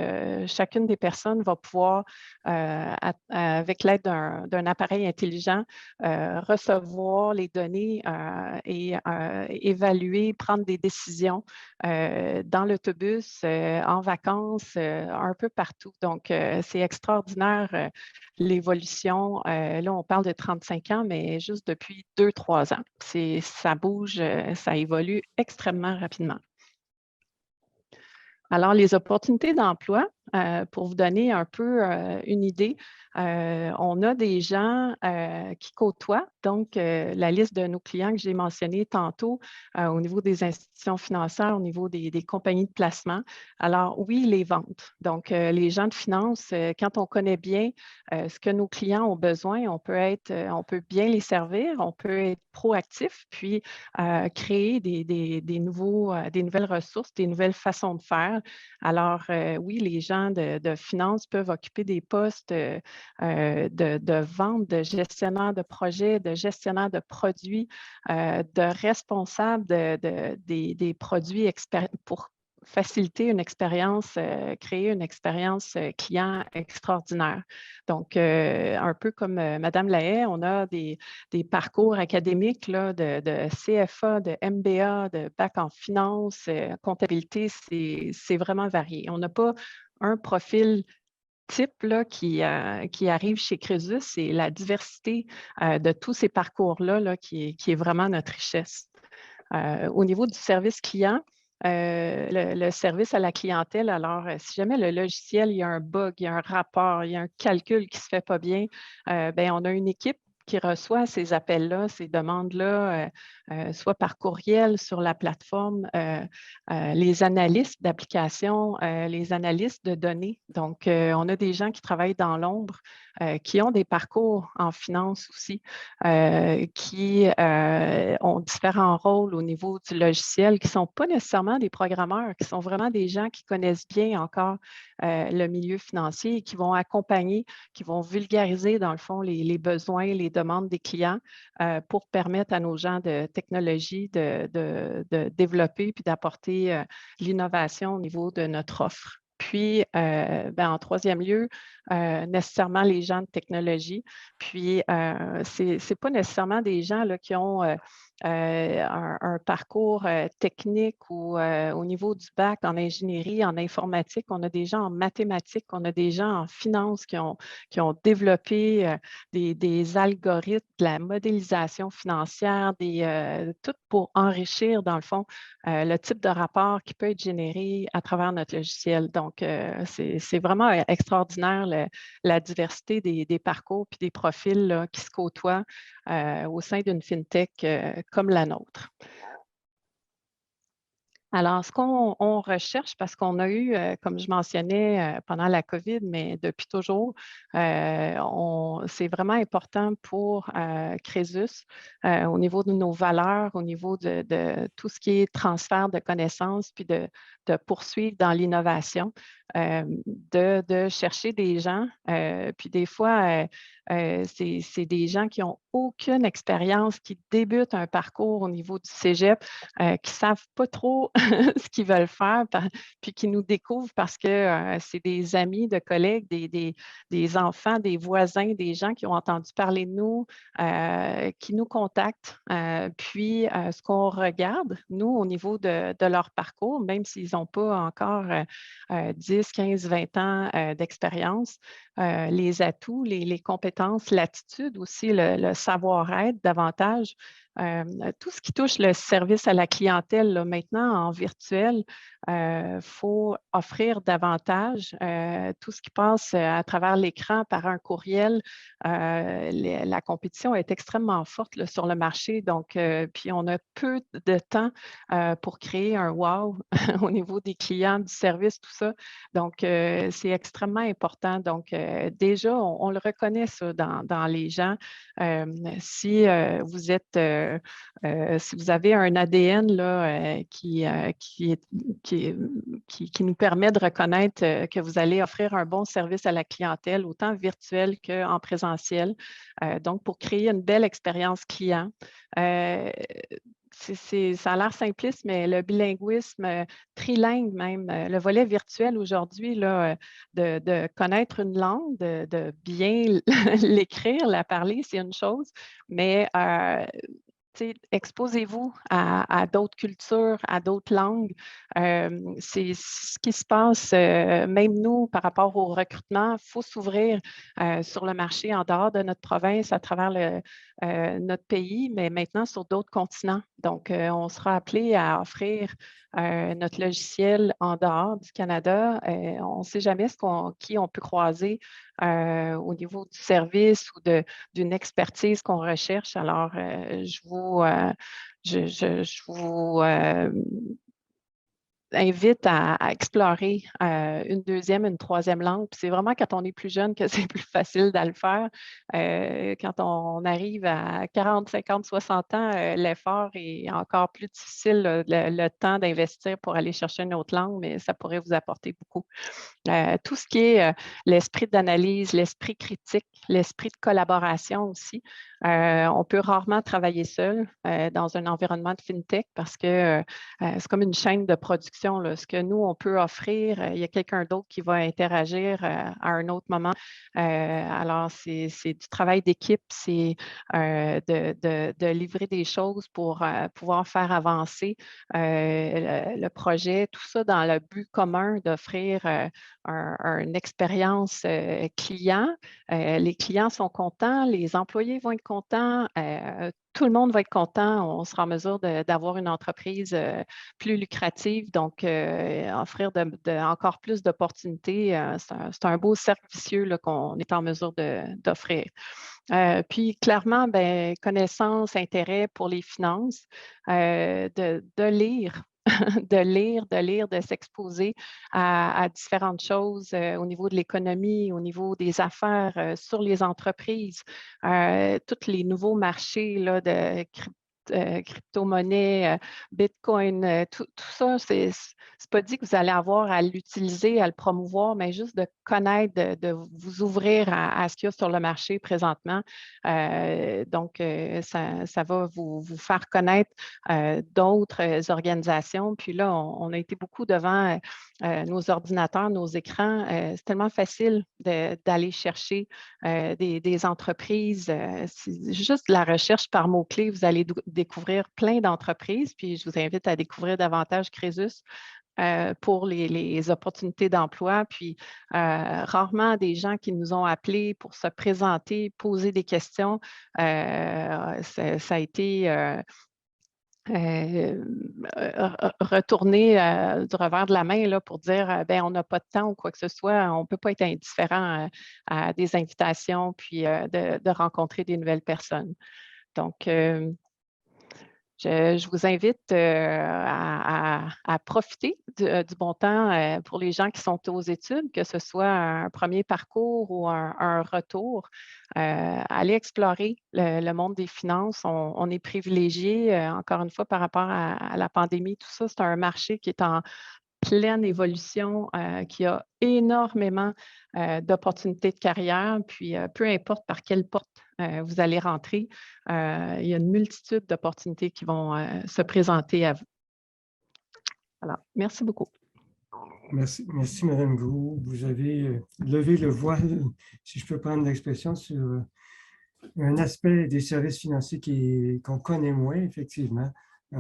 chacune des personnes va pouvoir, avec l'aide d'un appareil intelligent, recevoir les données et évaluer, prendre des décisions dans l'autobus, en vacances, un peu partout. Donc, c'est extraordinaire l'évolution. Là, on parle de 35 ans, mais juste depuis 2-3 ans. Ça bouge, ça évolue extrêmement rapidement. Alors, les opportunités d'emploi, pour vous donner un peu une idée, on a des gens qui côtoient, donc la liste de nos clients que j'ai mentionnée tantôt au niveau des institutions financières, au niveau des compagnies de placement. Alors oui, les ventes. Donc les gens de finance, quand on connaît bien ce que nos clients ont besoin, on peut bien les servir, on peut être proactif, puis créer des nouvelles ressources, des nouvelles façons de faire. Alors oui, les gens de finance peuvent occuper des postes de vente, de gestionnaire de projets, de gestionnaire de produits, de responsable des produits pour faciliter une expérience, créer une expérience client extraordinaire. Donc, un peu comme Madame Lahaye, on a des parcours académiques là, de CFA, de MBA, de bac en finance, comptabilité, c'est vraiment varié. On n'a pas un profil type là, qui arrive chez Crésus, c'est la diversité de tous ces parcours-là là, qui est vraiment notre richesse. Au niveau du service client, le service à la clientèle, alors si jamais le logiciel, il y a un bug, il y a un rapport, il y a un calcul qui ne se fait pas bien, bien, on a une équipe qui reçoit ces appels-là, ces demandes-là, soit par courriel sur la plateforme, les analystes d'applications, les analystes de données. Donc, on a des gens qui travaillent dans l'ombre, qui ont des parcours en finance aussi, qui ont différents rôles au niveau du logiciel, qui ne sont pas nécessairement des programmeurs, qui sont vraiment des gens qui connaissent bien encore le milieu financier et qui vont accompagner, qui vont vulgariser, dans le fond, les besoins, les demandes des clients pour permettre à nos gens de technologie de développer puis d'apporter l'innovation au niveau de notre offre. Puis, en troisième lieu, nécessairement les gens de technologie. Puis, ce n'est pas nécessairement des gens là, qui ont un parcours technique ou au niveau du bac en ingénierie, en informatique. On a des gens en mathématiques, on a des gens en finance qui ont développé des algorithmes, de la modélisation financière, tout pour enrichir, dans le fond, le type de rapport qui peut être généré à travers notre logiciel. Donc, c'est vraiment extraordinaire la diversité des parcours et des profils là, qui se côtoient au sein d'une FinTech comme la nôtre. Alors, ce qu'on recherche, parce qu'on a eu, comme je mentionnais, pendant la COVID, mais depuis toujours, c'est vraiment important pour Crésus au niveau de nos valeurs, au niveau de tout ce qui est transfert de connaissances, puis de poursuivre dans l'innovation, de chercher des gens. Puis des fois, c'est des gens qui n'ont aucune expérience, qui débutent un parcours au niveau du cégep, qui ne savent pas trop ce qu'ils veulent faire, puis qui nous découvrent parce que c'est des amis, de collègues, des enfants, des voisins, des gens qui ont entendu parler de nous, qui nous contactent. Puis, ce qu'on regarde, nous, au niveau de leur parcours, même s'ils n'ont pas encore 10, 15, 20 ans d'expérience, les atouts, les compétences, l'attitude aussi, le savoir-être davantage. Tout ce qui touche le service à la clientèle, là, maintenant en virtuel, faut offrir davantage. Tout ce qui passe à travers l'écran par un courriel, la compétition est extrêmement forte là, sur le marché. Donc, puis on a peu de temps pour créer un wow au niveau des clients, du service, tout ça. Donc, c'est extrêmement important. Donc, déjà, on le reconnaît ça dans les gens. Si vous êtes, si vous avez un ADN là, qui nous permet de reconnaître que vous allez offrir un bon service à la clientèle, autant virtuel qu'en présentiel. Donc, pour créer une belle expérience client. Ça a l'air simpliste, mais le bilinguisme, trilingue même, le volet virtuel aujourd'hui, là, de connaître une langue, de bien l'écrire, la parler, c'est une chose, mais exposez-vous à d'autres cultures, à d'autres langues. C'est ce qui se passe, même nous, par rapport au recrutement, il faut s'ouvrir sur le marché en dehors de notre province à travers notre pays, mais maintenant sur d'autres continents. Donc, on sera appelé à offrir notre logiciel en dehors du Canada. On ne sait jamais qui on peut croiser au niveau du service ou d'une expertise qu'on recherche. Alors, je vous invite à explorer une deuxième, une troisième langue. Puis c'est vraiment quand on est plus jeune que c'est plus facile de le faire. Quand on arrive à 40, 50, 60 ans, l'effort est encore plus difficile, le temps d'investir pour aller chercher une autre langue, mais ça pourrait vous apporter beaucoup. Tout ce qui est l'esprit d'analyse, l'esprit critique, l'esprit de collaboration aussi. On peut rarement travailler seul dans un environnement de FinTech parce que c'est comme une chaîne de production, là. Ce que nous, on peut offrir, il y a quelqu'un d'autre qui va interagir à un autre moment. Alors, c'est du travail d'équipe, c'est de livrer des choses pour pouvoir faire avancer le projet, tout ça dans le but commun d'offrir une expérience client. Les clients sont contents, les employés vont être contents, tout le monde va être content. On sera en mesure d'avoir une entreprise plus lucrative, donc offrir encore plus d'opportunités. C'est un beau cercle vicieux qu'on est en mesure d'offrir. Puis clairement, connaissance, intérêt pour les finances, de lire. de s'exposer à différentes choses au niveau de l'économie, au niveau des affaires, sur les entreprises, tous les nouveaux marchés là, de crypto-monnaie, Bitcoin, tout ça, c'est pas dit que vous allez avoir à l'utiliser, à le promouvoir, mais juste de connaître, de vous ouvrir à ce qu'il y a sur le marché présentement. Donc, ça va vous faire connaître d'autres organisations. Puis là, on a été beaucoup devant nos ordinateurs, nos écrans. C'est tellement facile d'aller chercher des entreprises. C'est juste la recherche par mots-clés. Vous allez découvrir plein d'entreprises. Puis je vous invite à découvrir davantage Crésus pour les opportunités d'emploi. Puis rarement des gens qui nous ont appelés pour se présenter, poser des questions. Ça a été retourner du revers de la main là, pour dire on n'a pas de temps ou quoi que ce soit. On ne peut pas être indifférent à des invitations puis de rencontrer des nouvelles personnes. Donc, je vous invite à profiter du bon temps pour les gens qui sont aux études, que ce soit un premier parcours ou un retour. Allez explorer le monde des finances. On est privilégié, encore une fois, par rapport à la pandémie. Tout ça, c'est un marché qui est en pleine évolution, qui a énormément d'opportunités de carrière. Puis, peu importe par quelle porte vous allez rentrer, il y a une multitude d'opportunités qui vont se présenter à vous. Alors, merci beaucoup. Merci, Mme Gros. Vous avez levé le voile, si je peux prendre l'expression, sur un aspect des services financiers qu'on connaît moins, effectivement.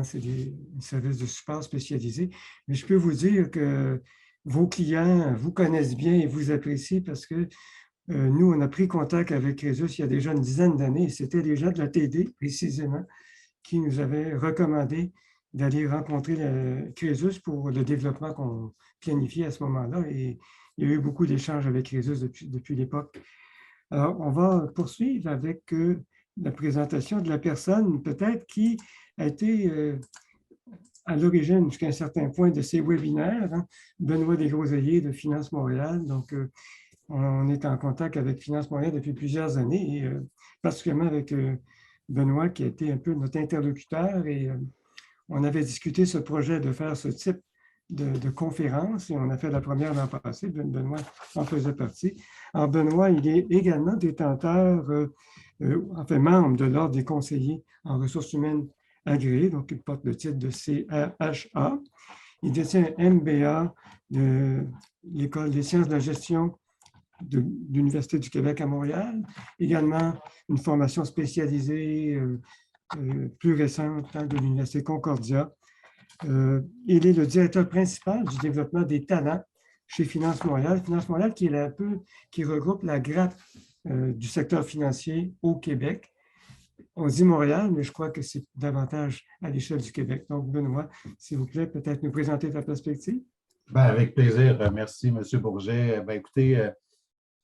C'est des services de support spécialisés. Mais je peux vous dire que vos clients vous connaissent bien et vous apprécient parce que nous, on a pris contact avec Crésus il y a déjà une dizaine d'années et c'était des gens de la TD, précisément, qui nous avaient recommandé d'aller rencontrer Crésus pour le développement qu'on planifiait à ce moment-là. Et il y a eu beaucoup d'échanges avec Crésus depuis l'époque. Alors, on va poursuivre avec la présentation de la personne, peut-être, qui a été à l'origine, jusqu'à un certain point, de ces webinaires, Benoît Desgroseilliers de Finance Montréal. Donc, on est en contact avec Finance Montréal depuis plusieurs années, et particulièrement avec Benoît, qui a été un peu notre interlocuteur. Et on avait discuté ce projet de faire ce type de conférence, et on a fait la première l'an passé. Benoît en faisait partie. Alors, Benoît, il est également détenteur, membre de l'Ordre des conseillers en ressources humaines agréés, donc il porte le titre de CRHA. Il détient un MBA de l'École des sciences de la gestion de l'Université du Québec à Montréal, également une formation spécialisée plus récente de l'Université Concordia. Il est le directeur principal du développement des talents chez Finance Montréal. Finance Montréal qui regroupe la grappe du secteur financier au Québec. on dit Montréal, mais je crois que c'est davantage à l'échelle du Québec. Donc, Benoît, s'il vous plaît, peut-être nous présenter ta perspective. Ben, avec plaisir. Merci, M. Bourget. Ben, écoutez,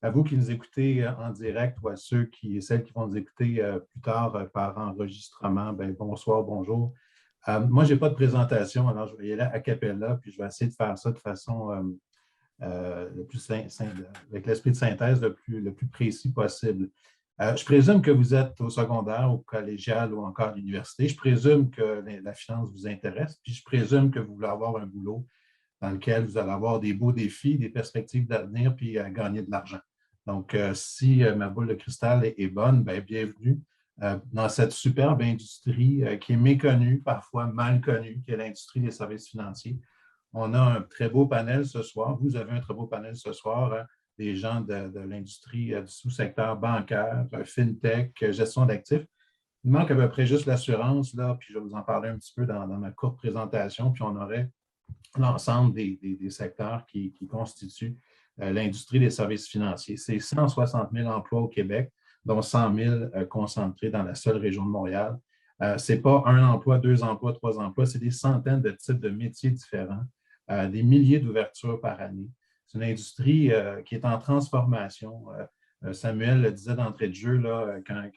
à vous qui nous écoutez en direct ou à celles qui vont nous écouter plus tard par enregistrement, ben, bonsoir, bonjour. Moi, je n'ai pas de présentation, alors je vais y aller a cappella, puis je vais essayer de faire ça de façon avec l'esprit de synthèse le plus précis possible. Je présume que vous êtes au secondaire, au collégial ou encore à l'université. Je présume que la finance vous intéresse, puis je présume que vous voulez avoir un boulot dans lequel vous allez avoir des beaux défis, des perspectives d'avenir, puis gagner de l'argent. Donc, si ma boule de cristal est bonne, bien, bienvenue dans cette superbe industrie qui est méconnue, parfois mal connue, qui est l'industrie des services financiers. On a un très beau panel ce soir. Vous avez un très beau panel ce soir, hein, des gens de l'industrie du sous-secteur bancaire, fintech, gestion d'actifs. Il manque à peu près juste l'assurance, là, puis je vais vous en parler un petit peu dans ma courte présentation, puis on aurait l'ensemble des secteurs qui constituent l'industrie des services financiers. C'est 160 000 emplois au Québec, dont 100 000 concentrés dans la seule région de Montréal. Ce n'est pas un emploi, deux emplois, trois emplois, c'est des centaines de types de métiers différents, des milliers d'ouvertures par année. C'est une industrie qui est en transformation. Samuel le disait d'entrée de jeu, là, quand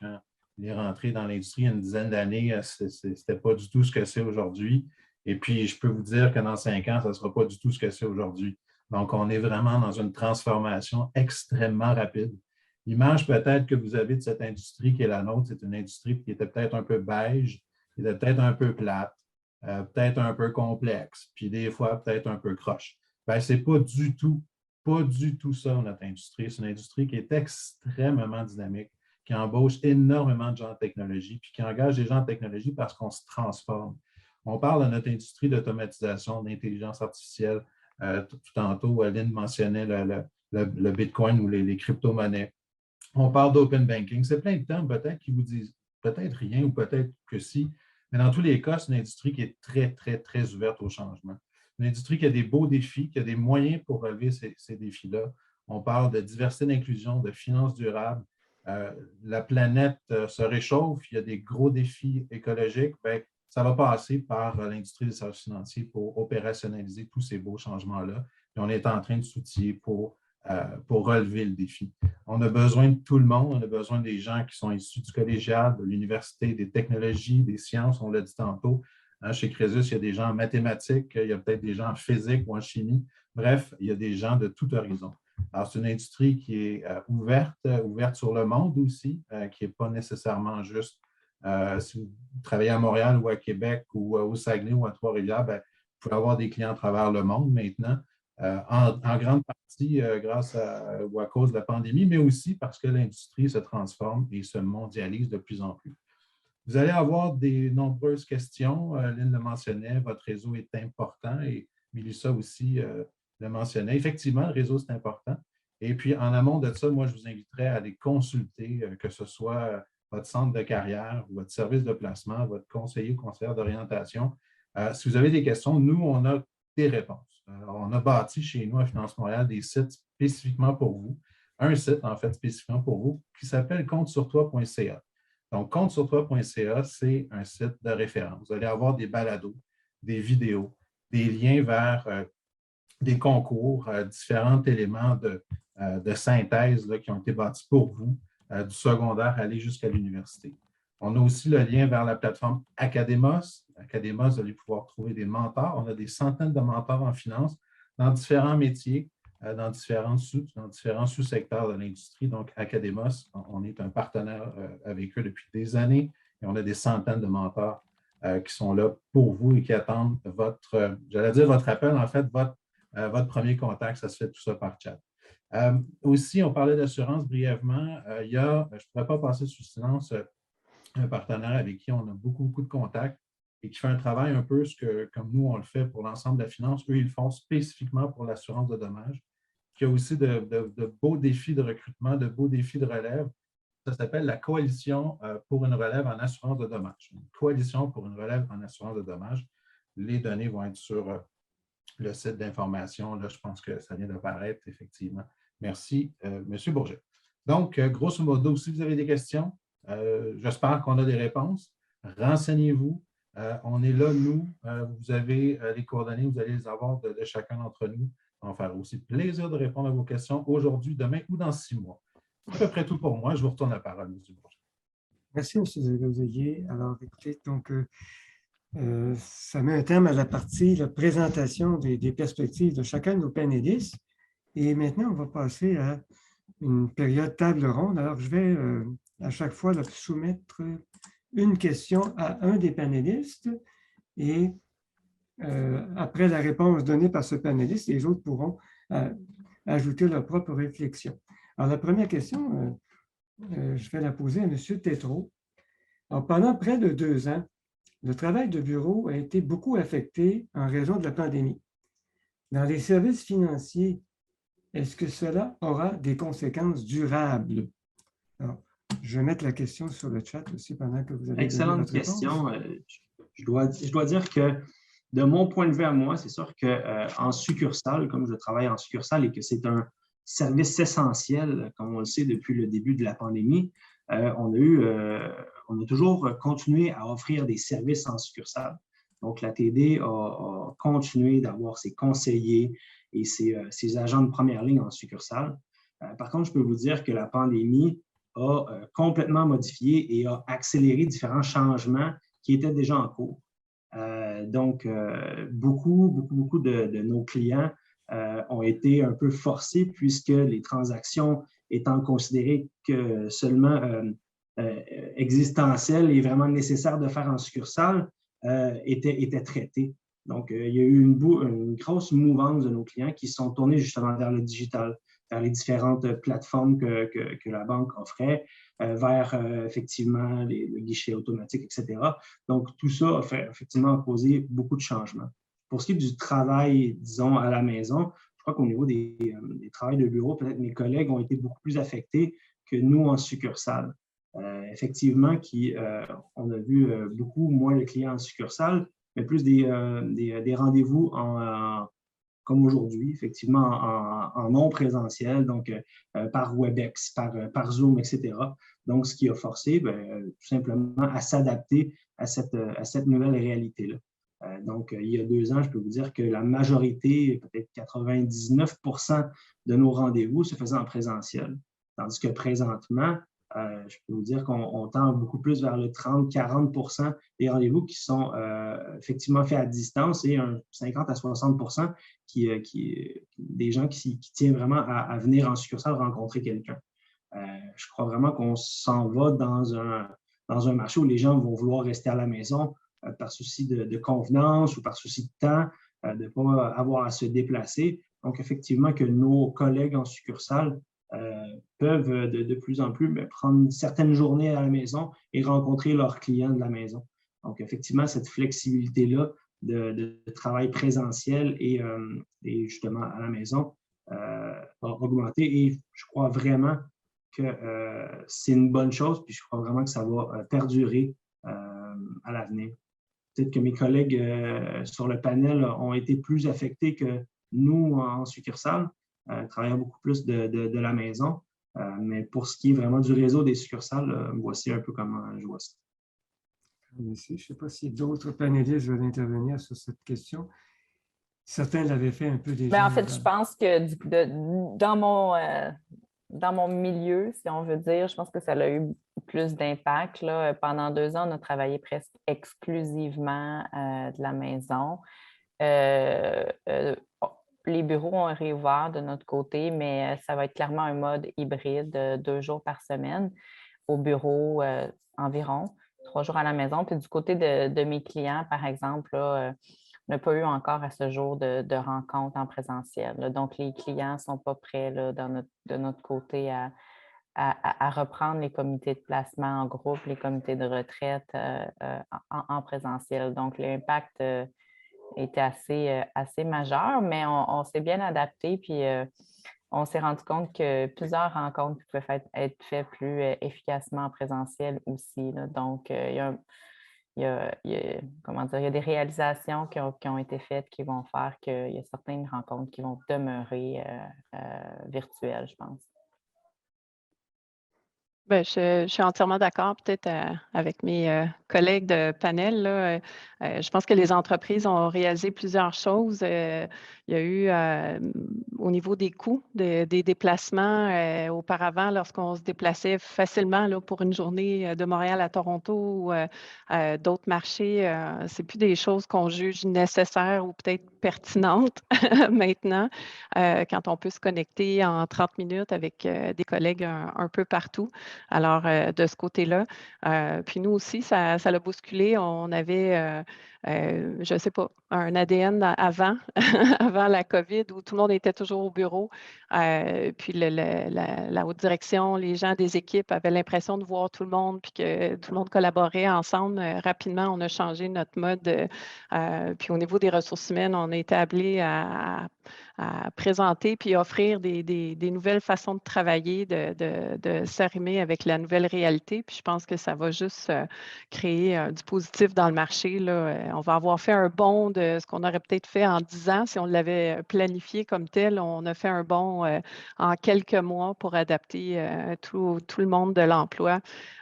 il est rentré dans l'industrie il y a une dizaine d'années, ce n'était pas du tout ce que c'est aujourd'hui. Et puis, je peux vous dire que dans 5 ans, ça ne sera pas du tout ce que c'est aujourd'hui. Donc, on est vraiment dans une transformation extrêmement rapide. L'image peut-être que vous avez de cette industrie qui est la nôtre, c'est une industrie qui était peut-être un peu beige, qui était peut-être un peu plate, peut-être un peu complexe, puis des fois peut-être un peu croche. Bien, ce n'est pas du tout ça, notre industrie. C'est une industrie qui est extrêmement dynamique, qui embauche énormément de gens en technologie, puis qui engage des gens en technologie parce qu'on se transforme. On parle de notre industrie d'automatisation, d'intelligence artificielle. Tout tantôt, Lynn mentionnait le Bitcoin ou les crypto-monnaies. On parle d'open banking. C'est plein de termes peut-être qui vous disent peut-être rien ou peut-être que si. Mais dans tous les cas, c'est une industrie qui est très, très, très ouverte au changement. Une industrie qui a des beaux défis, qui a des moyens pour relever ces défis-là. On parle de diversité d'inclusion, de finances durables. La planète se réchauffe, il y a des gros défis écologiques. Bien, ça va passer par l'industrie des services financiers pour opérationnaliser tous ces beaux changements-là. Et on est en train de s'outiller pour relever le défi. On a besoin de tout le monde. On a besoin des gens qui sont issus du collégial, de l'université, des technologies, des sciences, on l'a dit tantôt. Hein, chez Crésus, il y a des gens en mathématiques, il y a peut-être des gens en physique ou en chimie. Bref, il y a des gens de tout horizon. Alors, c'est une industrie qui est ouverte sur le monde aussi, qui n'est pas nécessairement juste si vous travaillez à Montréal ou à Québec ou au Saguenay ou à Trois-Rivières, bien, vous pouvez avoir des clients à travers le monde maintenant, en grande partie grâce ou à cause de la pandémie, mais aussi parce que l'industrie se transforme et se mondialise de plus en plus. Vous allez avoir de nombreuses questions. Lynn le mentionnait, votre réseau est important et Mélissa aussi le mentionnait. Effectivement, le réseau, c'est important. Et puis, en amont de ça, moi, je vous inviterais à aller consulter, que ce soit votre centre de carrière, votre service de placement, votre conseiller ou conseillère d'orientation. Si vous avez des questions, nous, on a des réponses. On a bâti chez nous à Finance Montréal des sites spécifiquement pour vous. Un site, en fait, spécifiquement pour vous, qui s'appelle comptesurtoi.ca. Donc, comptesurtoi.ca, c'est un site de référence. Vous allez avoir des balados, des vidéos, des liens vers des concours, différents éléments de synthèse là, qui ont été bâtis pour vous, du secondaire aller jusqu'à l'université. On a aussi le lien vers la plateforme Academos. Academos, vous allez pouvoir trouver des mentors. On a des centaines de mentors en finance dans différents métiers, dans différents sous-secteurs de l'industrie. Donc, Academos, on est un partenaire avec eux depuis des années et on a des centaines de mentors qui sont là pour vous et qui attendent votre appel, en fait, votre premier contact. Ça se fait tout ça par chat. Aussi, on parlait d'assurance brièvement. Je ne pourrais pas passer sous silence un partenaire avec qui on a beaucoup de contacts et qui fait un travail un peu comme nous, on le fait pour l'ensemble de la finance. Eux, ils le font spécifiquement pour l'assurance de dommages, qui a aussi de beaux défis de recrutement, de beaux défis de relève. Ça s'appelle la Coalition pour une relève en assurance de dommages. Une coalition pour une relève en assurance de dommages. Les données vont être sur le site d'information. Là, je pense que ça vient d'apparaître, effectivement. Merci, M. Bourget. Donc, grosso modo, si vous avez des questions, J'espère qu'on a des réponses. Renseignez-vous. On est là, nous. Vous avez les coordonnées, vous allez les avoir de chacun d'entre nous. On va faire aussi plaisir de répondre à vos questions aujourd'hui, demain ou dans 6 mois. C'est à peu près tout pour moi. Je vous retourne la parole, M. Bourget. Merci, M. Deloseillier. Alors, écoutez, donc, ça met un terme à la partie, la présentation des perspectives de chacun de nos panélistes. Et maintenant, on va passer à une période table ronde. Alors, je vais à chaque fois soumettre une question à un des panélistes et après la réponse donnée par ce panéliste, les autres pourront ajouter leur propre réflexion. Alors, la première question, je vais la poser à M. Tétrault. Alors, pendant près de 2 ans, le travail de bureau a été beaucoup affecté en raison de la pandémie. Dans les services financiers, est-ce que cela aura des conséquences durables? Alors, je vais mettre la question sur le chat aussi pendant que vous avez Excellente donné votre question. réponse. Je dois dire que de mon point de vue à moi, c'est sûr qu'en succursale, comme je travaille en succursale et que c'est un service essentiel, comme on le sait depuis le début de la pandémie, on a toujours continué à offrir des services en succursale. Donc, la TD a continué d'avoir ses conseillers et ses agents de première ligne en succursale. Par contre, je peux vous dire que la pandémie a complètement modifié et a accéléré différents changements qui étaient déjà en cours. Donc, beaucoup de nos clients ont été un peu forcés puisque les transactions étant considérées que seulement existentielles et vraiment nécessaires de faire en succursale étaient traitées. Donc, il y a eu une grosse mouvance de nos clients qui sont tournés justement vers le digital, vers les différentes plateformes que la banque offrait, vers effectivement le guichet automatique, etc. Donc, tout ça a effectivement causé beaucoup de changements. Pour ce qui est du travail, disons, à la maison, je crois qu'au niveau des travails de bureau, peut-être mes collègues ont été beaucoup plus affectés que nous en succursale. Effectivement, on a vu beaucoup moins de clients en succursale, mais plus des rendez-vous comme aujourd'hui, effectivement, en non présentiel, donc par WebEx, par Zoom, etc. Donc, ce qui a forcé, tout simplement, à s'adapter à cette nouvelle réalité-là. Donc, il y a 2 ans, je peux vous dire que la majorité, peut-être 99% de nos rendez-vous se faisaient en présentiel. Tandis que présentement, je peux vous dire qu'on tend beaucoup plus vers le 30-40% des rendez-vous qui sont effectivement faits à distance et un 50 à 60% des gens qui tiennent vraiment à venir en succursale rencontrer quelqu'un. Je crois vraiment qu'on s'en va dans un marché où les gens vont vouloir rester à la maison par souci de convenance ou par souci de temps, de ne pas avoir à se déplacer. Donc, effectivement, que nos collègues en succursale peuvent de plus en plus prendre certaines journées à la maison et rencontrer leurs clients de la maison. Donc, effectivement, cette flexibilité-là de travail présentiel et justement à la maison a augmenté et je crois vraiment que c'est une bonne chose, puis je crois vraiment que ça va perdurer à l'avenir. Peut-être que mes collègues sur le panel ont été plus affectés que nous en succursale, travaillant beaucoup plus de la maison. Mais pour ce qui est vraiment du réseau des succursales, voici un peu comment je vois ça. Merci. Je ne sais pas si d'autres panélistes veulent intervenir sur cette question. Certains l'avaient fait un peu déjà. En fait, je pense que dans mon milieu, si on veut dire, je pense que ça a eu plus d'impact. Pendant 2 ans, on a travaillé presque exclusivement de la maison. Les bureaux ont réouvert de notre côté, mais ça va être clairement un mode hybride, 2 jours par semaine au bureau environ, 3 jours à la maison. Puis du côté de mes clients, par exemple, on n'a pas eu encore à ce jour de rencontre en présentiel. Donc, les clients ne sont pas prêts de notre côté à reprendre les comités de placement en groupe, les comités de retraite en présentiel. Donc, l'impact était assez majeur, mais on s'est bien adapté. Puis, on s'est rendu compte que plusieurs rencontres pouvaient être faites plus efficacement en présentiel aussi. Donc, il y a des réalisations qui ont été faites qui vont faire qu'il y a certaines rencontres qui vont demeurer virtuelles, je pense. Ben, je suis entièrement d'accord, peut-être avec mes collègues de panel, là. Je pense que les entreprises ont réalisé plusieurs choses. Il y a eu, au niveau des coûts des déplacements, auparavant, lorsqu'on se déplaçait facilement là, pour une journée de Montréal à Toronto ou d'autres marchés, c'est plus des choses qu'on juge nécessaires ou peut-être pertinentes maintenant, quand on peut se connecter en 30 minutes avec des collègues un peu partout. Alors, de ce côté-là. Puis nous aussi, ça l'a bousculé. On avait, je ne sais pas, un ADN avant, avant la COVID où tout le monde était toujours au bureau. Puis la haute direction, les gens des équipes avaient l'impression de voir tout le monde puis que tout le monde collaborait ensemble. Rapidement, on a changé notre mode. Puis au niveau des ressources humaines, on a été appelés à présenter puis offrir des nouvelles façons de travailler, de s'arrimer avec la nouvelle réalité. Puis je pense que ça va juste créer du positif dans le marché, là. On va avoir fait un bond de ce qu'on aurait peut-être fait en 10 ans. Si on l'avait planifié comme tel, on a fait un bond en quelques mois pour adapter tout le monde de l'emploi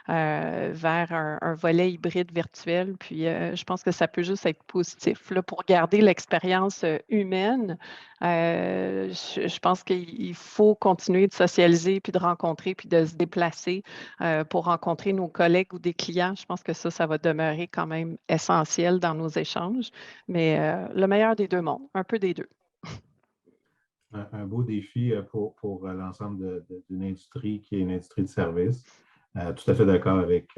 vers un volet hybride virtuel. Puis je pense que ça peut juste être positif là, pour garder l'expérience humaine. Je pense qu'il faut continuer de socialiser, puis de rencontrer, puis de se déplacer pour rencontrer nos collègues ou des clients. Je pense que ça va demeurer quand même essentiel dans nos échanges. Mais le meilleur des deux mondes, un peu des deux. Un beau défi pour l'ensemble d'une industrie qui est une industrie de service. Tout à fait d'accord avec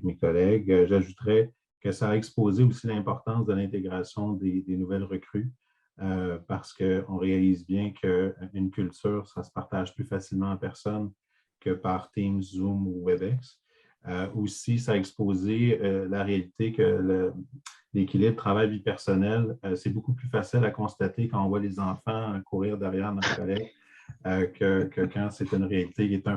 mes collègues. J'ajouterais que ça a exposé aussi l'importance de l'intégration des nouvelles recrues parce qu'on réalise bien qu'une culture, ça se partage plus facilement en personne que par Teams, Zoom ou WebEx. Aussi, ça a exposé la réalité que l'équilibre travail-vie personnelle, c'est beaucoup plus facile à constater quand on voit les enfants courir derrière notre collègue que quand c'est une réalité qui est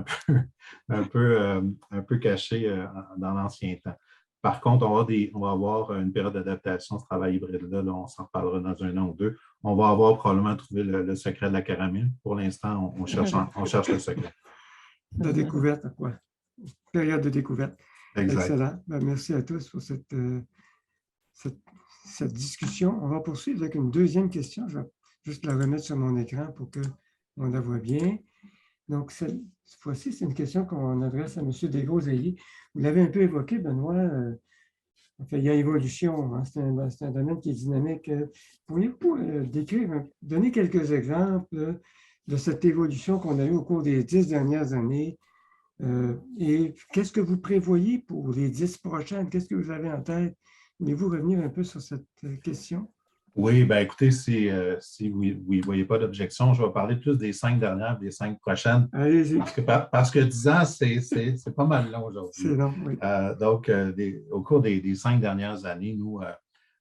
un peu cachée dans l'ancien temps. Par contre, on va avoir une période d'adaptation à ce travail hybride-là. Là, on s'en reparlera dans un an ou deux. On va avoir probablement trouvé le secret de la caramel. Pour l'instant, on cherche le secret. De découverte, quoi. Période de découverte. Exact. Excellent. Ben, merci à tous pour cette discussion. On va poursuivre avec une deuxième question. Je vais juste la remettre sur mon écran pour qu'on la voit bien. Donc, cette fois-ci, c'est une question qu'on adresse à M. Desgros-Ailly. Vous l'avez un peu évoqué, Benoît. Enfin, il y a évolution. Hein, c'est un domaine qui est dynamique. Pourriez-vous donner quelques exemples de cette évolution qu'on a eue au cours des 10 dernières années? Et qu'est-ce que vous prévoyez pour les 10 prochaines? Qu'est-ce que vous avez en tête? Voulez-vous revenir un peu sur cette question? Oui, bien écoutez, si vous ne voyez pas d'objection, je vais parler plus des 5 dernières et des 5 prochaines. Allez-y. Parce que 10 ans, c'est pas mal long aujourd'hui. C'est long, oui. Donc, au cours des 5 dernières années, nous,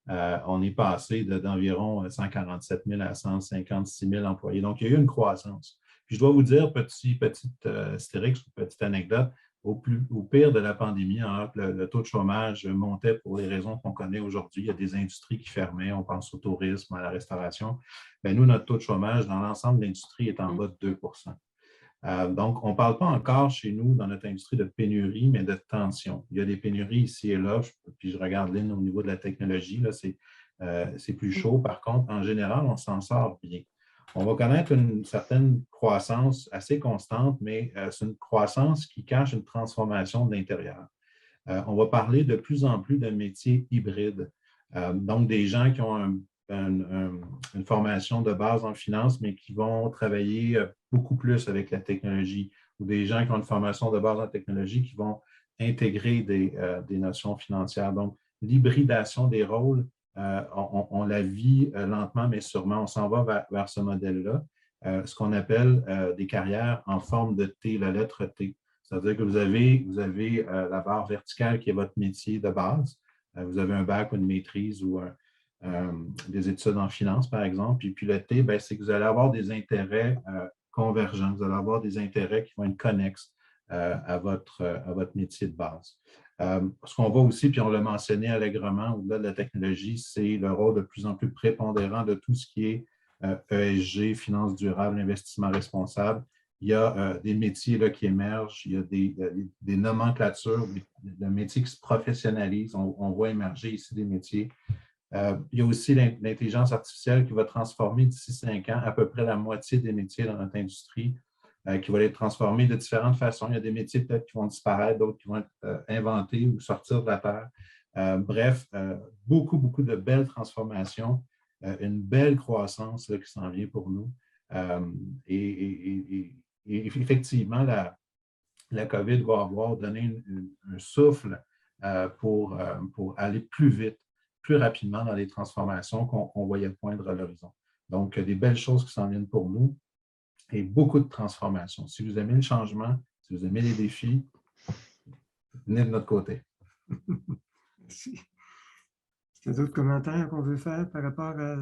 on est passé d'environ 147 000 à 156 000 employés. Donc, il y a eu une croissance. Puis, je dois vous dire, petite astérix ou petite anecdote, au pire de la pandémie, hein, le taux de chômage montait pour les raisons qu'on connaît aujourd'hui. Il y a des industries qui fermaient, on pense au tourisme, à la restauration. Bien, nous, notre taux de chômage dans l'ensemble de l'industrie est en bas de 2 donc, on ne parle pas encore chez nous, dans notre industrie, de pénurie, mais de tension. Il y a des pénuries ici et là, puis je regarde Lynn au niveau de la technologie, là, c'est plus chaud. Par contre, en général, on s'en sort bien. On va connaître une certaine croissance assez constante, mais c'est une croissance qui cache une transformation de l'intérieur. On va parler de plus en plus de métiers hybrides. Donc, des gens qui ont une formation de base en finance, mais qui vont travailler beaucoup plus avec la technologie, ou des gens qui ont une formation de base en technologie qui vont intégrer des notions financières. Donc, l'hybridation des rôles, on la vit lentement, mais sûrement. On s'en va vers ce modèle-là, ce qu'on appelle des carrières en forme de T, la lettre T. C'est-à-dire que vous avez la barre verticale qui est votre métier de base. Vous avez un bac ou une maîtrise ou des études en finance, par exemple. Puis le T, c'est que vous allez avoir des intérêts convergents. Vous allez avoir des intérêts qui vont être connexes à votre métier de base. Ce qu'on voit aussi, puis on l'a mentionné allègrement, au-delà de la technologie, c'est le rôle de plus en plus prépondérant de tout ce qui est ESG, finance durable, investissement responsable. il y a des métiers là, qui émergent, il y a des nomenclatures, des métiers qui se professionnalisent. On voit émerger ici des métiers. Il y a aussi l'intelligence artificielle qui va transformer d'ici 5 ans à peu près la moitié des métiers dans notre industrie, qui va être transformée de différentes façons. Il y a des métiers peut-être qui vont disparaître, d'autres qui vont être inventés ou sortir de la terre. Bref, beaucoup, beaucoup de belles transformations, une belle croissance là, qui s'en vient pour nous. Et effectivement, la COVID va avoir donné un souffle pour aller plus vite, plus rapidement dans les transformations qu'on voyait poindre à l'horizon. Donc, des belles choses qui s'en viennent pour nous et beaucoup de transformations. Si vous aimez le changement, si vous aimez les défis, venez de notre côté. Merci. Est-ce qu'il y a d'autres commentaires qu'on veut faire par rapport à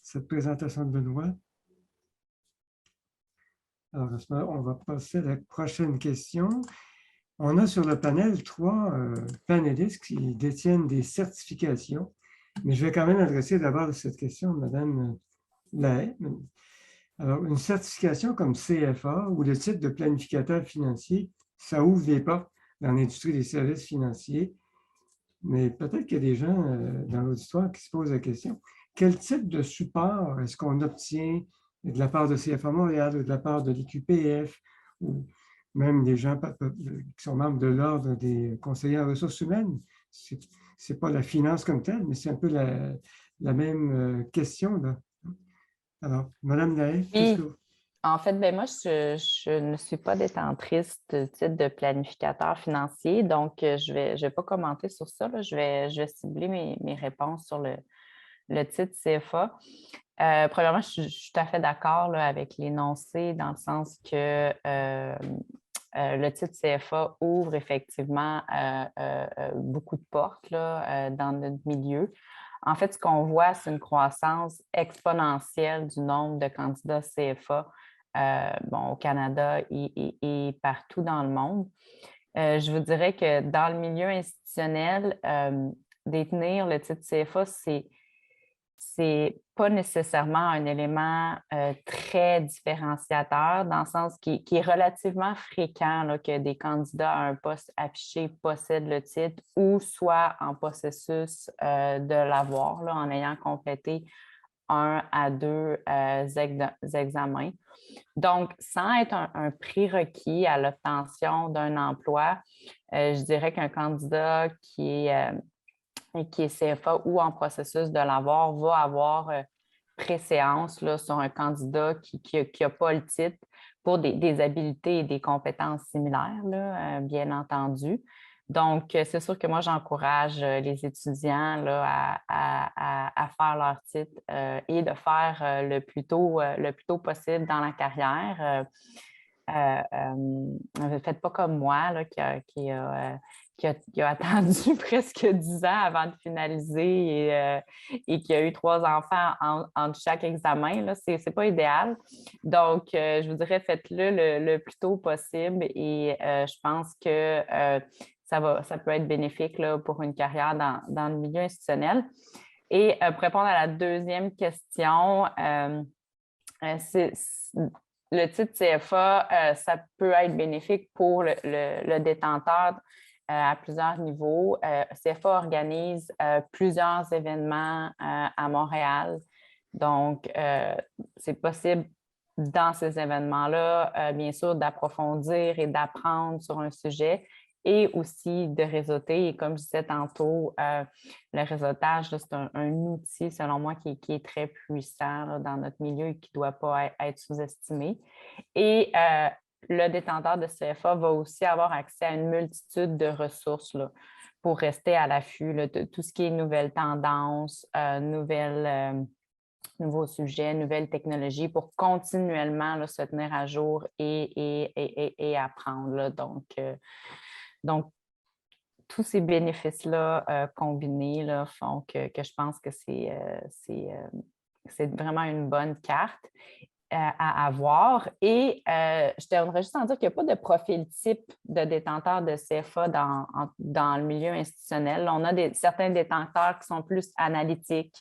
cette présentation de Benoît? Alors, à ce moment, on va passer à la prochaine question. On a sur le panel 3 panélistes qui détiennent des certifications, mais je vais quand même adresser d'abord cette question à Mme Lahaye. Alors, une certification comme CFA ou le titre de planificateur financier, ça ouvre des portes dans l'industrie des services financiers, mais peut-être qu'il y a des gens dans l'auditoire qui se posent la question. Quel type de support est-ce qu'on obtient de la part de CFA Montréal ou de la part de l'IQPF ou même des gens qui sont membres de l'Ordre des conseillers en ressources humaines? Ce n'est pas la finance comme telle, mais c'est un peu la même question, là. Alors, Mme Lahaye, qu'est-ce que vous... En fait, moi, je ne suis pas détentrice de titre de planificateur financier, donc je vais pas commenter sur ça, là. Je vais cibler mes réponses sur le titre CFA. Premièrement, je suis tout à fait d'accord avec l'énoncé dans le sens que le titre CFA ouvre effectivement beaucoup de portes là, dans notre milieu. En fait, ce qu'on voit, c'est une croissance exponentielle du nombre de candidats CFA au Canada et partout dans le monde. Je vous dirais que dans le milieu institutionnel, détenir le titre CFA, c'est pas nécessairement un élément très différenciateur, dans le sens qui est relativement fréquent là, que des candidats à un poste affiché possèdent le titre ou soient en processus de l'avoir là, en ayant complété 1 à 2 examens. Donc, sans être un prérequis à l'obtention d'un emploi, je dirais qu'un candidat qui est CFA ou en processus de l'avoir va avoir préséance là, sur un candidat qui n'a pas le titre pour des habiletés et des compétences similaires, là, bien entendu. Donc, c'est sûr que moi, j'encourage les étudiants là, à faire leur titre et de faire le plus tôt possible dans la carrière. Faites pas comme moi là, qui a attendu presque 10 ans avant de finaliser et qui a eu 3 enfants entre chaque examen. Ce n'est pas idéal. Donc, je vous dirais, faites-le le plus tôt possible et je pense que ça peut être bénéfique là, pour une carrière dans le milieu institutionnel. Et pour répondre à la deuxième question, le titre CFA, ça peut être bénéfique pour le détenteur à plusieurs niveaux. CFA organise plusieurs événements à Montréal. Donc, c'est possible dans ces événements-là, bien sûr, d'approfondir et d'apprendre sur un sujet et aussi de réseauter. Et comme je disais tantôt, le réseautage, c'est un outil, selon moi, qui est très puissant là, dans notre milieu et qui ne doit pas être sous-estimé. Et le détenteur de CFA va aussi avoir accès à une multitude de ressources là, pour rester à l'affût de tout ce qui est nouvelles tendances, nouveaux sujets, nouvelles technologies pour continuellement là, se tenir à jour et apprendre. Là. Donc, tous ces bénéfices-là combinés là, font que je pense que c'est vraiment une bonne carte. à avoir. Et je terminerai juste en dire qu'il n'y a pas de profil type de détenteur de CFA dans le milieu institutionnel. On a certains détenteurs qui sont plus analytiques,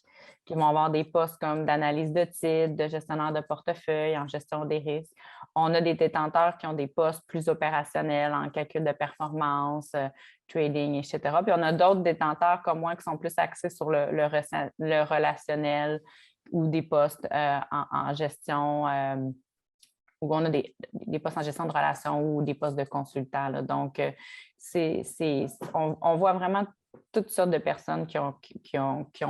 qui vont avoir des postes comme d'analyse de titres, de gestionnaire de portefeuille, en gestion des risques. On a des détenteurs qui ont des postes plus opérationnels en calcul de performance, trading, etc. Puis on a d'autres détenteurs comme moi qui sont plus axés sur le relationnel ou des postes en gestion, où on a des postes en gestion de relations ou des postes de consultants. Là. Donc, on voit vraiment toutes sortes de personnes qui ont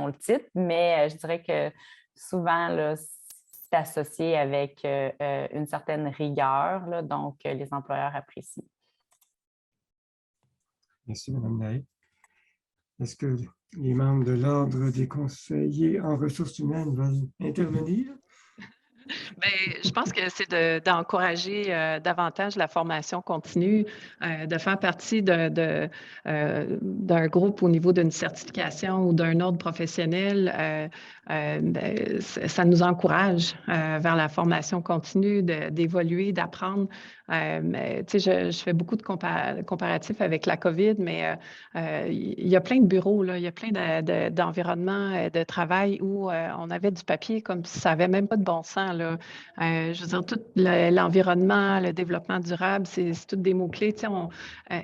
le titre, mais je dirais que souvent, là, c'est associé avec une certaine rigueur, là, donc les employeurs apprécient. Merci, Mme Naïf. Est-ce que les membres de l'Ordre des conseillers en ressources humaines veulent intervenir? Bien, je pense que c'est d'encourager davantage la formation continue, de faire partie d'un groupe au niveau d'une certification ou d'un ordre professionnel. Ça nous encourage vers la formation continue, d'évoluer, d'apprendre. Je fais beaucoup de comparatifs avec la COVID, mais il y a plein de bureaux, là, il y a plein d'environnements de travail où on avait du papier comme si ça n'avait même pas de bon sens. Là. Je veux dire, tout l'environnement, le développement durable, c'est tous des mots-clés.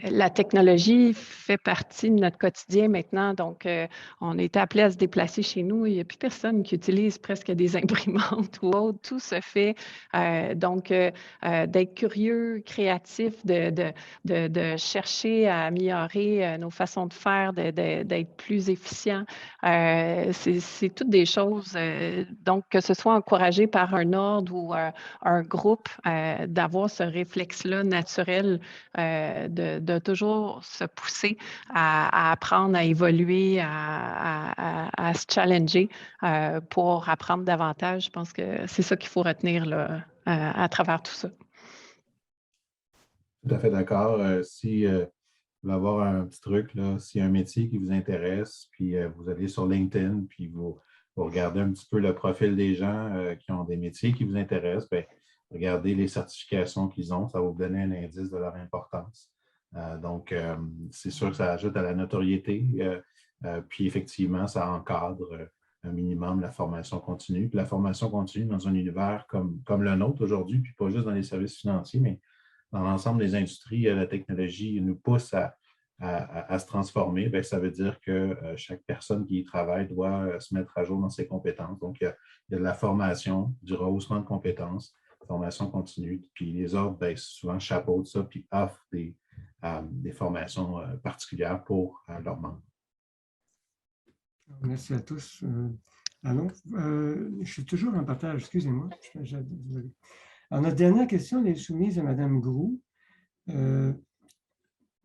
La technologie fait partie de notre quotidien maintenant, donc on est appelé à se déplacer chez nous. Il n'y a plus personne qui utilise presque des imprimantes ou autre. Tout se fait. Donc, d'être curieux, créatif, de chercher à améliorer nos façons de faire, d'être plus efficient. C'est toutes des choses. Donc, que ce soit encouragé par un ordre ou un groupe, d'avoir ce réflexe-là naturel, de toujours se pousser à apprendre, à évoluer, à se challenger pour apprendre davantage. Je pense que c'est ça qu'il faut retenir là, à travers tout ça. Tout à fait d'accord. Si vous allez avoir un petit truc, là, s'il y a un métier qui vous intéresse, puis vous allez sur LinkedIn, puis vous regardez un petit peu le profil des gens qui ont des métiers qui vous intéressent, bien, regardez les certifications qu'ils ont, ça va vous donner un indice de leur importance. Donc, c'est sûr que ça ajoute à la notoriété, puis effectivement, ça encadre un minimum la formation continue. Puis la formation continue dans un univers comme le nôtre aujourd'hui, puis pas juste dans les services financiers, mais dans l'ensemble des industries, la technologie nous pousse à se transformer. Bien, ça veut dire que chaque personne qui y travaille doit se mettre à jour dans ses compétences. Donc, il y a de la formation, du rehaussement de compétences, formation continue. Puis les ordres, bien, souvent chapeautent ça, puis offrent des formations particulières pour leurs membres. Merci à tous. Allons. Je suis toujours en partage, excusez-moi. Alors, notre dernière question est soumise à Mme Groux.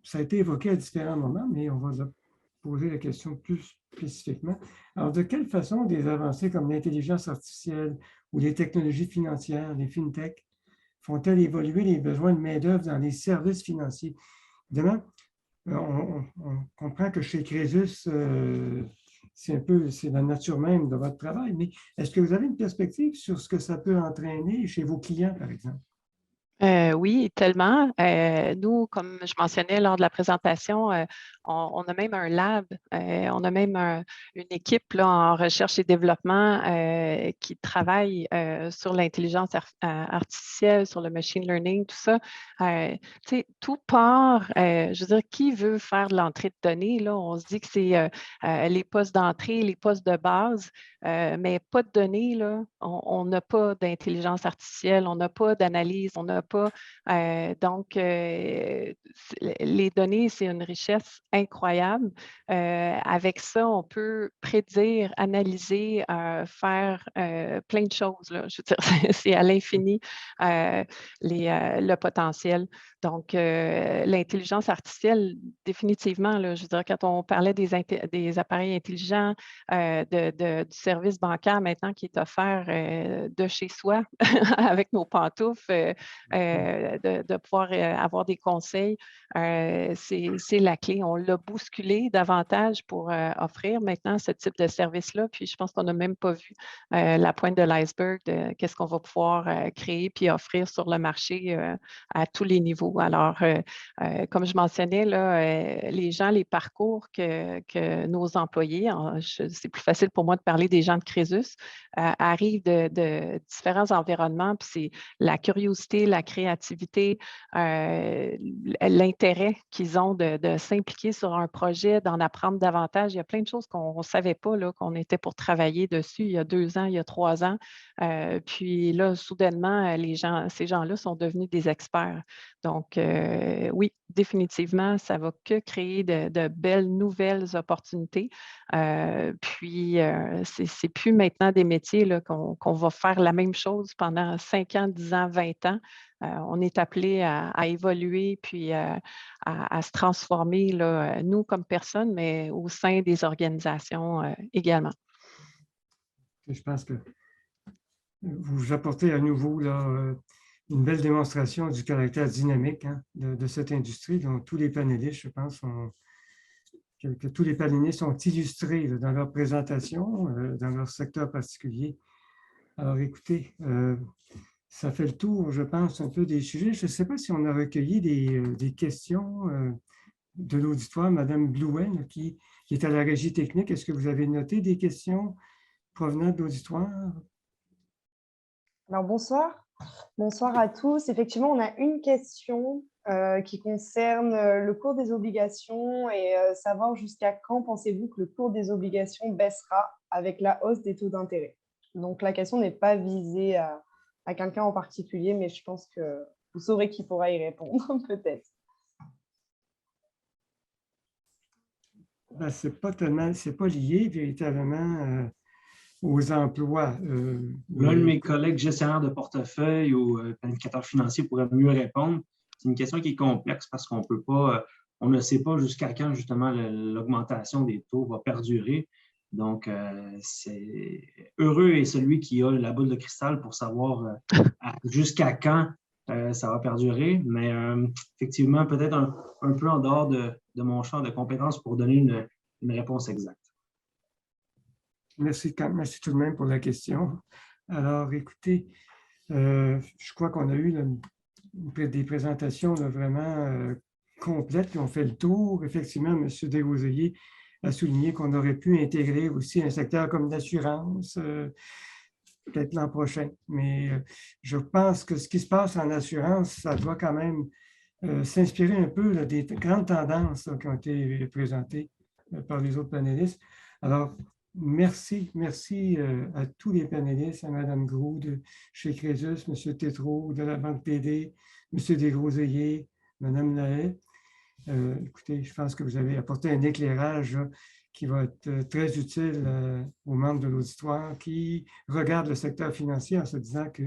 Ça a été évoqué à différents moments, mais on va poser la question plus spécifiquement. Alors, de quelle façon des avancées comme l'intelligence artificielle ou les technologies financières, les fintech, font-elles évoluer les besoins de main-d'œuvre dans les services financiers? Évidemment, on comprend que chez Crésus, c'est la nature même de votre travail, mais est-ce que vous avez une perspective sur ce que ça peut entraîner chez vos clients, par exemple? Oui, tellement. Nous, comme je mentionnais lors de la présentation, on a même un lab, on a même une équipe là, en recherche et développement qui travaille sur l'intelligence artificielle, sur le machine learning, tout ça. Tout part, je veux dire, qui veut faire de l'entrée de données? Là, on se dit que c'est les postes d'entrée, les postes de base, mais pas de données, là. On n'a pas d'intelligence artificielle, on n'a pas d'analyse, on n'a pas. Donc, les données, c'est une richesse incroyable. Avec ça, on peut prédire, analyser, faire plein de choses. Là. Je veux dire, c'est à l'infini le potentiel. Donc, l'intelligence artificielle, définitivement, là, je veux dire, quand on parlait des appareils intelligents, du service bancaire maintenant qui est offert de chez soi avec nos pantoufles, de pouvoir avoir des conseils, c'est la clé. On l'a bousculé davantage pour offrir maintenant ce type de service-là. Puis je pense qu'on n'a même pas vu la pointe de l'iceberg de qu'est-ce qu'on va pouvoir créer puis offrir sur le marché à tous les niveaux. Alors, comme je mentionnais, là, les gens, les parcours que nos employés, c'est plus facile pour moi de parler des gens de Crésus, arrivent de différents environnements, puis c'est la curiosité, la créativité, l'intérêt qu'ils ont de s'impliquer sur un projet, d'en apprendre davantage. Il y a plein de choses qu'on ne savait pas, là, qu'on était pour travailler dessus il y a 2 ans, il y a 3 ans. Puis là, soudainement, ces gens-là sont devenus des experts. Donc, oui, définitivement, ça ne va que créer de belles nouvelles opportunités. Puis, ce n'est plus maintenant des métiers là, qu'on va faire la même chose pendant 5 ans, 10 ans, 20 ans. On est appelé à évoluer puis à se transformer, là, nous comme personnes, mais au sein des organisations également. Je pense que vous apportez à nouveau là, une belle démonstration du caractère dynamique de cette industrie dont tous les panélistes, je pense, que tous les panélistes ont illustré là, dans leur présentation, dans leur secteur particulier. Alors, écoutez, ça fait le tour, je pense, un peu des sujets. Je ne sais pas si on a recueilli des questions de l'auditoire. Madame Blouin, qui est à la régie technique, est-ce que vous avez noté des questions provenant de l'auditoire? Alors, bonsoir. Bonsoir à tous. Effectivement, on a une question qui concerne le cours des obligations et savoir jusqu'à quand pensez-vous que le cours des obligations baissera avec la hausse des taux d'intérêt. Donc, la question n'est pas visée à quelqu'un en particulier, mais je pense que vous saurez qui pourra y répondre, peut-être. Ben, c'est pas lié véritablement aux emplois. L'un de mes collègues gestionnaires de portefeuille ou planificateurs financiers pourrait mieux répondre. C'est une question qui est complexe parce qu'on peut pas, on ne sait pas jusqu'à quand justement l'augmentation des taux va perdurer. Donc, c'est heureux est celui qui a la boule de cristal pour savoir jusqu'à quand ça va perdurer. Mais effectivement, peut-être un peu en dehors de mon champ de compétences pour donner une réponse exacte. Merci tout de même pour la question. Alors, écoutez, je crois qu'on a eu des présentations là, vraiment complètes qui ont fait le tour. Effectivement, M. Desrosiers a souligné qu'on aurait pu intégrer aussi un secteur comme l'assurance, peut-être l'an prochain. Mais je pense que ce qui se passe en assurance, ça doit quand même s'inspirer un peu là, des grandes tendances là, qui ont été présentées par les autres panélistes. Alors, merci à tous les panélistes, à Mme Groux de chez Crésus, M. Tétrault de la Banque TD, M. Desrosiers, Mme Lahaye. Écoutez, je pense que vous avez apporté un éclairage qui va être très utile aux membres de l'auditoire qui regardent le secteur financier en se disant que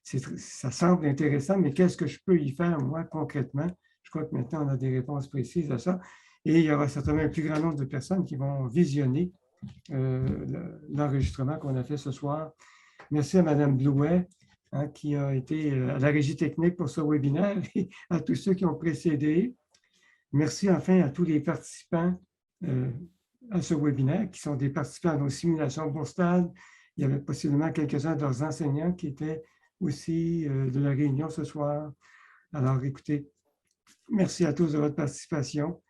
ça semble intéressant, mais qu'est-ce que je peux y faire, moi, concrètement? Je crois que maintenant, on a des réponses précises à ça. Et il y aura certainement un plus grand nombre de personnes qui vont visionner l'enregistrement qu'on a fait ce soir. Merci à Mme Blouet, qui a été à la régie technique pour ce webinaire et à tous ceux qui ont précédé. Merci enfin à tous les participants à ce webinaire, qui sont des participants à nos simulations Bourstad. Il y avait possiblement quelques-uns de leurs enseignants qui étaient aussi de la réunion ce soir. Alors, écoutez, merci à tous de votre participation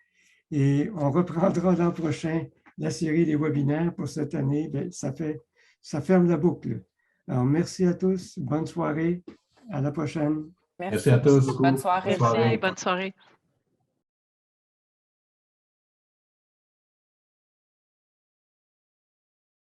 et on reprendra l'an prochain la série des webinaires pour cette année. Bien, ça ferme la boucle. Alors, merci à tous. Bonne soirée. À la prochaine. Merci à tous. Bonne soirée. Merci, bonne soirée.